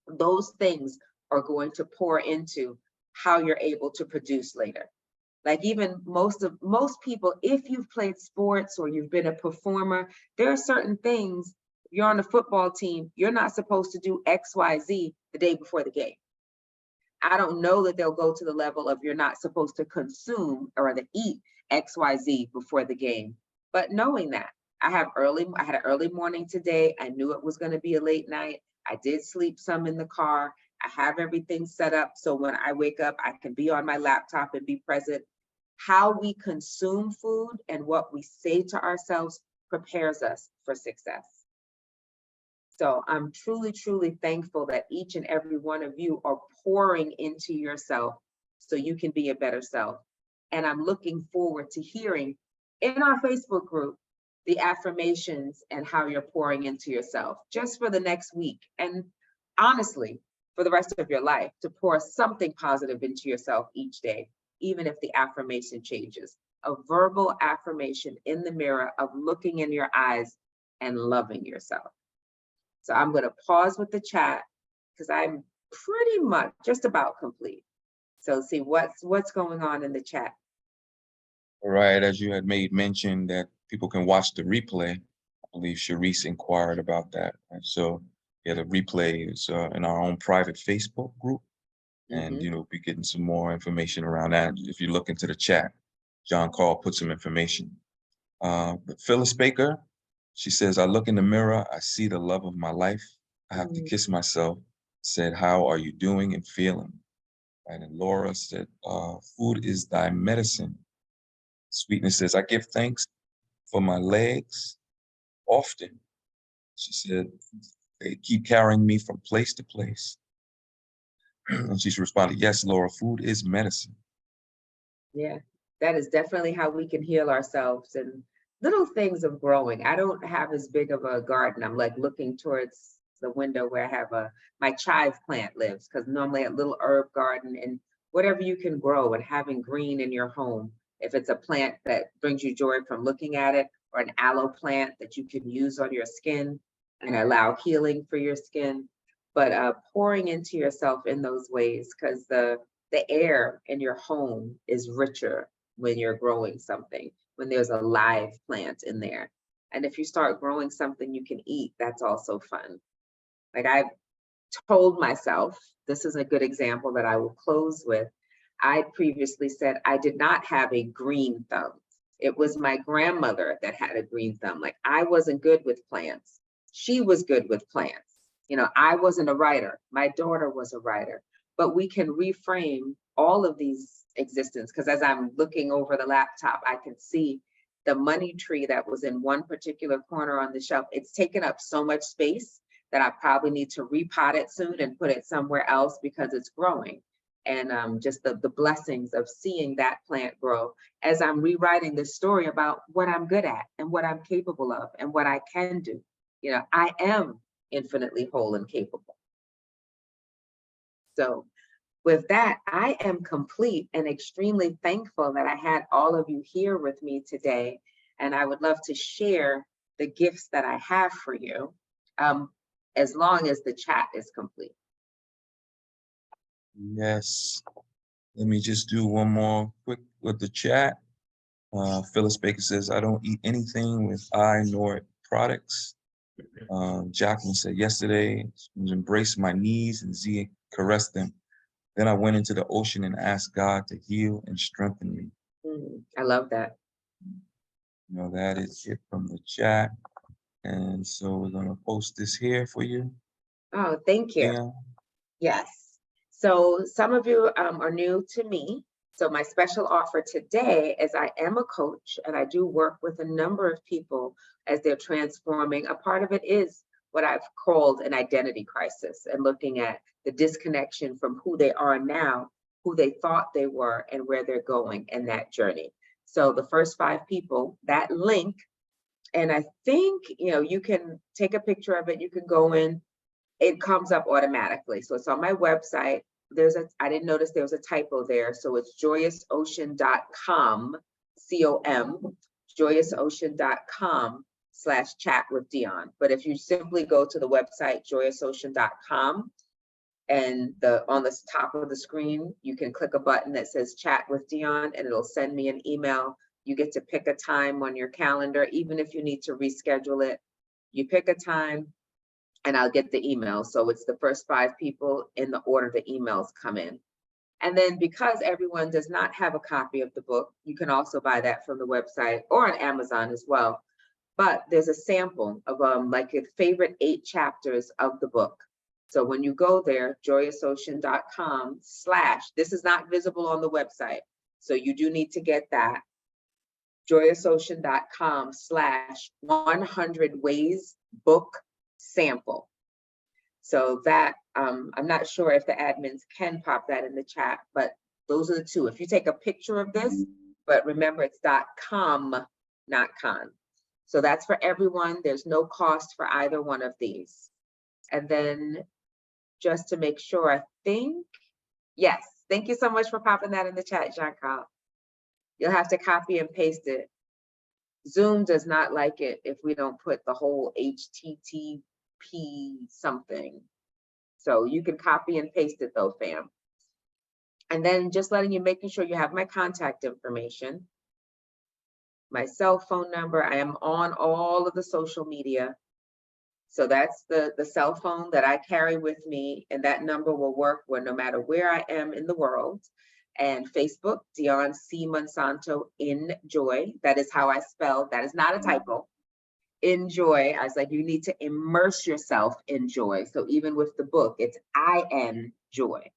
those things are going to pour into how you're able to produce later. Like even most people, if you've played sports or you've been a performer, there are certain things, you're on the football team, you're not supposed to do X, Y, Z the day before the game. I don't know that they'll go to the level of you're not supposed to consume or to eat X, Y, Z before the game. But knowing that, I had an early morning today. I knew it was going to be a late night. I did sleep some in the car. I have everything set up so when I wake up, I can be on my laptop and be present. How we consume food and what we say to ourselves prepares us for success. So I'm truly, truly thankful that each and every one of you are pouring into yourself so you can be a better self. And I'm looking forward to hearing in our Facebook group the affirmations and how you're pouring into yourself just for the next week. And honestly, for the rest of your life, to pour something positive into yourself each day, even if the affirmation changes. A verbal affirmation in the mirror of looking in your eyes and loving yourself. So I'm going to pause with the chat because I'm pretty much just about complete. So see what's going on in the chat. All right, as you had made mention that people can watch the replay, I believe Sharice inquired about that. And so yeah, the replay is in our own private Facebook group. And be getting some more information around that. If you look into the chat, John Carl put some information. Phyllis Baker, she says, I look in the mirror, I see the love of my life. I have to kiss myself. Said, how are you doing and feeling? Right, and Laura said, food is thy medicine. Sweetness says, I give thanks for my legs often. She said, they keep carrying me from place to place. And she's responded, yes, Laura, food is medicine. Yeah, that is definitely how we can heal ourselves and little things of growing. I don't have as big of a garden. I'm like looking towards the window where I have my chive plant lives, because normally a little herb garden and whatever you can grow and having green in your home. If it's a plant that brings you joy from looking at it, or an aloe plant that you can use on your skin and allow healing for your skin. But pouring into yourself in those ways, because the air in your home is richer when you're growing something, when there's a live plant in there. And if you start growing something you can eat, that's also fun. Like I've told myself, this is a good example that I will close with. I previously said I did not have a green thumb. It was my grandmother that had a green thumb. Like I wasn't good with plants. She was good with plants. I wasn't a writer. My daughter was a writer. but we can reframe all of these existence. Because as I'm looking over the laptop, I can see the money tree that was in one particular corner on the shelf. It's taken up so much space that I probably need to repot it soon and put it somewhere else because it's growing. And just the blessings of seeing that plant grow as I'm rewriting this story about what I'm good at and what I'm capable of and what I can do. You know, I am infinitely whole and capable. So with that, I am complete and extremely thankful that I had all of you here with me today. And I would love to share the gifts that I have for you, as long as the chat is complete. Yes. Let me just do one more quick with the chat. Phyllis Baker says, I don't eat anything with I nor products. Jacqueline said, yesterday, I embraced my knees and Z caressed them. Then I went into the ocean and asked God to heal and strengthen me. I love that. You know, that is it from the chat. And so we're going to post this here for you. Oh, thank you. Yeah. Yes. So some of you are new to me. So my special offer today is I am a coach and I do work with a number of people as they're transforming. A part of it is what I've called an identity crisis and looking at the disconnection from who they are now, who they thought they were, and where they're going in that journey. So the first 5 people, that link, and I think, you know, you can take a picture of it, you can go in, it comes up automatically. So it's on my website. I didn't notice there was a typo there. So it's joyousocean.com, C-O-M, joyousocean.com/chat with Dionne. But if you simply go to the website, joyousocean.com, and on the top of the screen, you can click a button that says chat with Dionne, and it'll send me an email. You get to pick a time on your calendar, even if you need to reschedule it. You pick a time, and I'll get the email. So it's the first 5 people in the order the emails come in. And then because everyone does not have a copy of the book, you can also buy that from the website or on Amazon as well. But there's a sample of like your favorite 8 chapters of the book. So when you go there, joyousocean.com/, this is not visible on the website. So you do need to get that. joyousocean.com/100 ways book sample. So that, I'm not sure if the admins can pop that in the chat, but those are the 2. If you take a picture of this, but remember it's .com, not con. So that's for everyone. There's no cost for either one of these. And then just to make sure, I think, yes, thank you so much for popping that in the chat, Jean-Carl. You'll have to copy and paste it. Zoom does not like it if we don't put the whole HTTP something. So you can copy and paste it though, fam. And then just making sure you have my contact information, my cell phone number. I am on all of the social media. So that's the cell phone that I carry with me, and that number will work no matter where I am in the world. And Facebook, Dionne C. Monsanto, Enjoy. That is how I spell. That is not a typo. Enjoy. I was like, you need to immerse yourself in joy. So even with the book, it's I-N joy.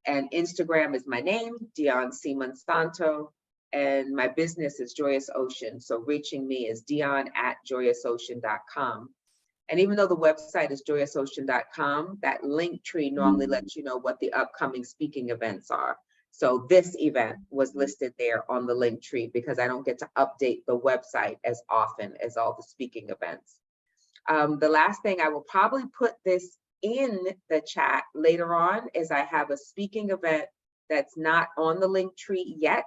And Instagram is my name, Dionne C. Monsanto. And my business is Joyous Ocean. So reaching me is Dionne@joyousocean.com. And even though the website is joyousocean.com, that link tree normally lets you know what the upcoming speaking events are. So this event was listed there on the link tree because I don't get to update the website as often as all the speaking events. The last thing, I will probably put this in the chat later on, is I have a speaking event that's not on the link tree yet,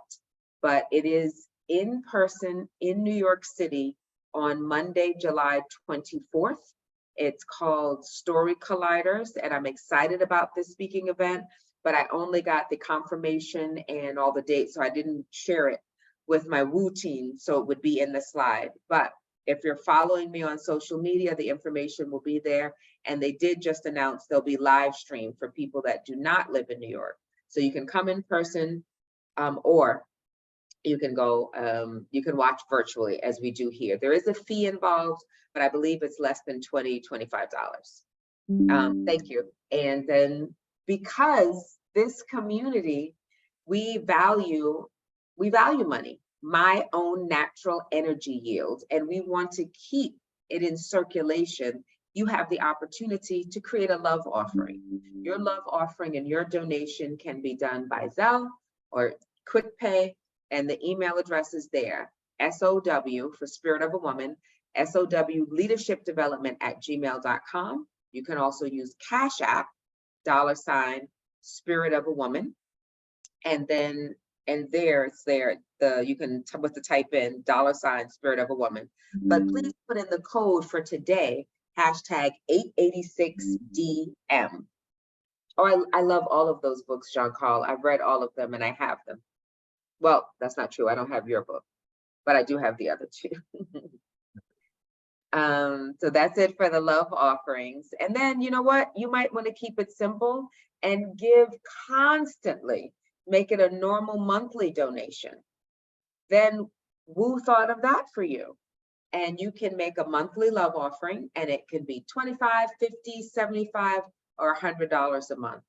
but it is in person in New York City on Monday, July 24th. It's called Story Colliders, and I'm excited about this speaking event, but I only got the confirmation and all the dates, so I didn't share it with my Woo team, so it would be in the slide. But if you're following me on social media, the information will be there. And they did just announce there'll be live stream for people that do not live in New York. So you can come in person, or you can go, you can watch virtually as we do here. There is a fee involved, but I believe it's less than $20, $25. Thank you. And then because this community, we value money, my own natural energy yield, and we want to keep it in circulation. You have the opportunity to create a love offering. Your love offering and your donation can be done by Zelle or QuickPay, and the email address is there. SOW for Spirit of a Woman, SOW Leadership Development @gmail.com. You can also use Cash App, $ Spirit of a Woman. And then, and there it's there, you can type in $ Spirit of a Woman. But please put in the code for today, #886DM. Oh, I love all of those books, John Carl. I've read all of them and I have them. Well, that's not true. I don't have your book, but I do have the other two. So that's it for the love offerings. And then, you know what? You might want to keep it simple and give constantly. Make it a normal monthly donation. Then Woo thought of that for you. And you can make a monthly love offering, and it can be $25, $50, $75, or $100 a month.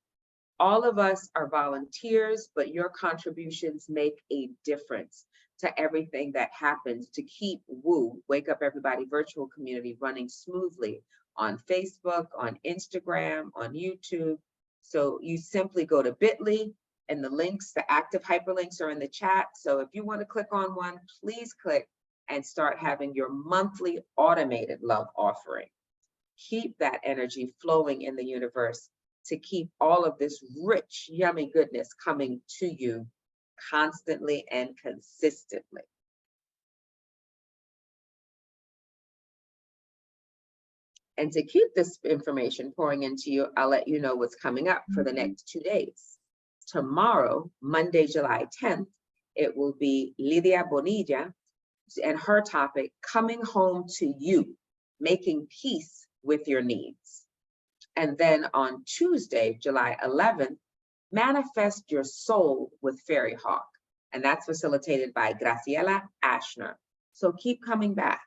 All of us are volunteers, but your contributions make a difference to everything that happens to keep Woo, Wake Up Everybody virtual community, running smoothly on Facebook, on Instagram, on YouTube. So you simply go to bit.ly, and the links, the active hyperlinks are in the chat. So if you want to click on one, please click and start having your monthly automated love offering. Keep that energy flowing in the universe to keep all of this rich, yummy goodness coming to you constantly and consistently. And to keep this information pouring into you, I'll let you know what's coming up for the next 2 days. Tomorrow, Monday, July 10th, it will be Lidia Bonilla and her topic, Coming Home to You, Making Peace with Your Needs. And then on Tuesday, July 11th, Manifest Your Soul with Fairy Hawk. And that's facilitated by Graciela Ashner. So keep coming back.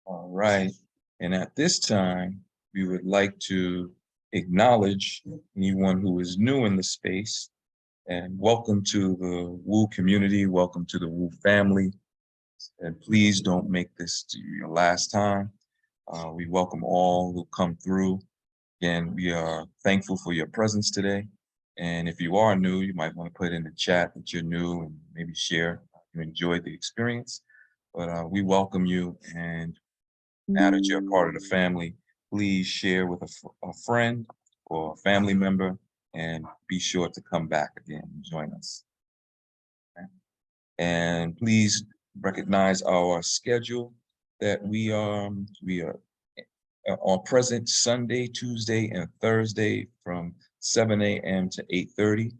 All right. And at this time, we would like to acknowledge anyone who is new in the space, and welcome to the Woo community. Welcome to the Woo family. And please don't make this your last time. We welcome all who come through. Again, we are thankful for your presence today. And if you are new, you might want to put in the chat that you're new and maybe share you enjoyed the experience. But we welcome you, and now that you're a part of the family, please share with a friend or a family member, and be sure to come back again and join us. Okay? And please recognize our schedule that we are present Sunday, Tuesday, and Thursday from 7 a.m. to 8:30,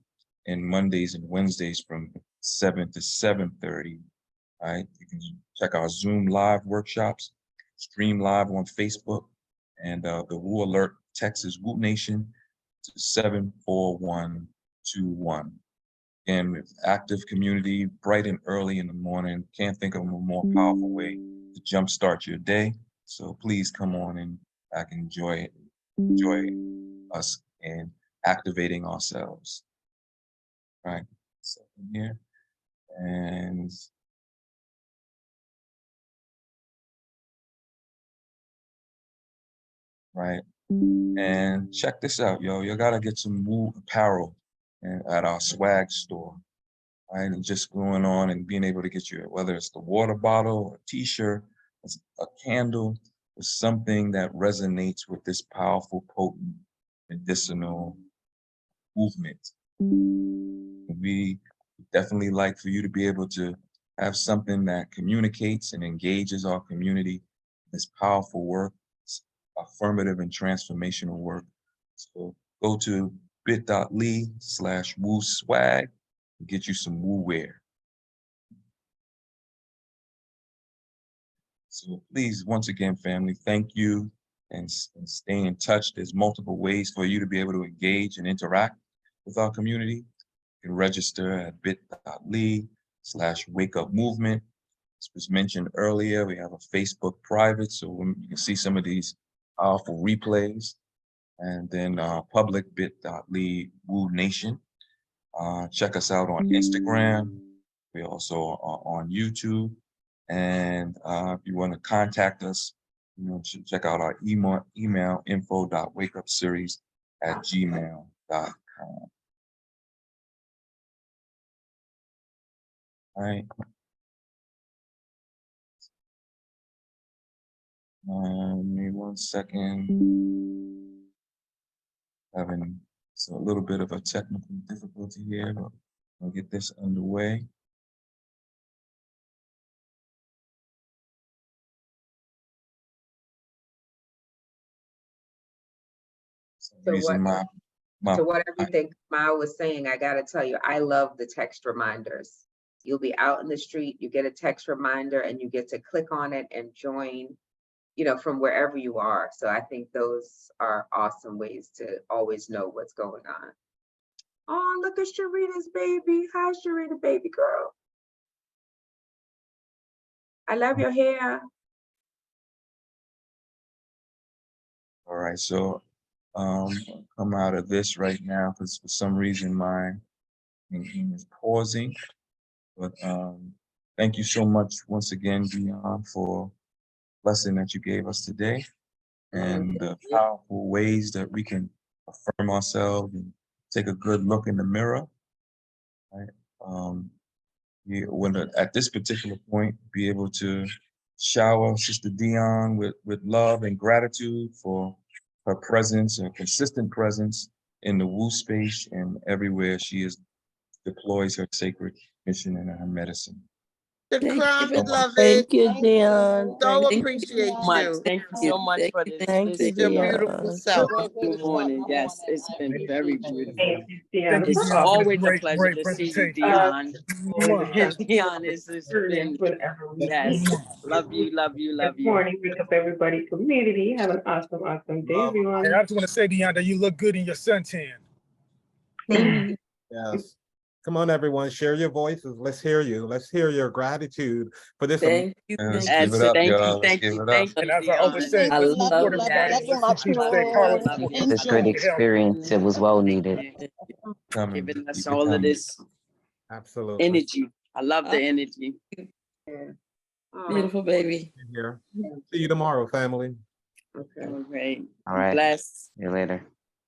and Mondays and Wednesdays from 7 to 7:30. All right, you can check our Zoom live workshops, stream live on Facebook, and the Woo Alert text is Woo Nation to 74121. And with active community, bright and early in the morning, can't think of a more powerful way to jumpstart your day. So please come on and back and enjoy us and activating ourselves. All right, so here, and right, and check this out, yo. You gotta get some Woo apparel at our swag store. Right, and just going on and being able to get your, whether it's the water bottle, a t-shirt, a candle, or something that resonates with this powerful, potent, medicinal movement. We definitely like for you to be able to have something that communicates and engages our community. This powerful work, affirmative and transformational work. So go to bit.ly/Woo swag. Get you some Woo wear. So please, once again, family, thank you, and stay in touch. There's multiple ways for you to be able to engage and interact with our community. You can register at bit.ly/wake up movement. This was mentioned earlier. We have a Facebook private, so you can see some of these powerful replays. and then public bit.ly/Woo Nation. Check us out on Instagram. We also are on YouTube. And if you want to contact us, you should check out our email info.wakeupseries@gmail.com. All right. Give me 1 second. Having a little bit of a technical difficulty here, but we'll get this underway. So whatever you think Mao was saying, I gotta tell you, I love the text reminders. You'll be out in the street, you get a text reminder and you get to click on it and join, from wherever you are. So I think those are awesome ways to always know what's going on. Oh, look at Sharita's baby. Hi, Sharita, baby girl. I love your hair. All right, so come out of this right now because for some reason my thinking is pausing. But thank you so much once again, Dionne, for the lesson that you gave us today and the powerful ways that we can affirm ourselves and take a good look in the mirror. Right? At this particular point, be able to shower Sister Dionne with love and gratitude for her presence and consistent presence in the Woo space and everywhere she deploys her sacred mission and her medicine. The crowd, beloved. Thank you, Dionne. So Thank appreciate you much. you. Thank you so much for this. Thank you, Your beautiful Dionne. self. Good morning. Yes, it's been very beautiful. Thank you, It's Dionne, for always a this pleasure great to see you, presentation. Dionne. Mwah. Dionne, it's been, yes, love you, love you, love Good you. morning, Wake Up Everybody community. Have an awesome day, everyone. And I just want to say, Dionne, that you look good in your suntan. Yes. Come on, everyone, share your voices. Let's hear you. Let's hear your gratitude for this. Thank you. Let's Thank give it up, Thank you, y'all. Let's thank give you, it up. thank you, And as I always Dionne. say, I let's love support that. everybody. Yes. Let's keep stay powerful. Love you. This great experience. It was well needed. Coming. Giving us Keep it all of coming. this Absolutely. energy. I love the energy. Beautiful baby. Here. See you tomorrow, family. Okay. All right. All right. Bless. See you later.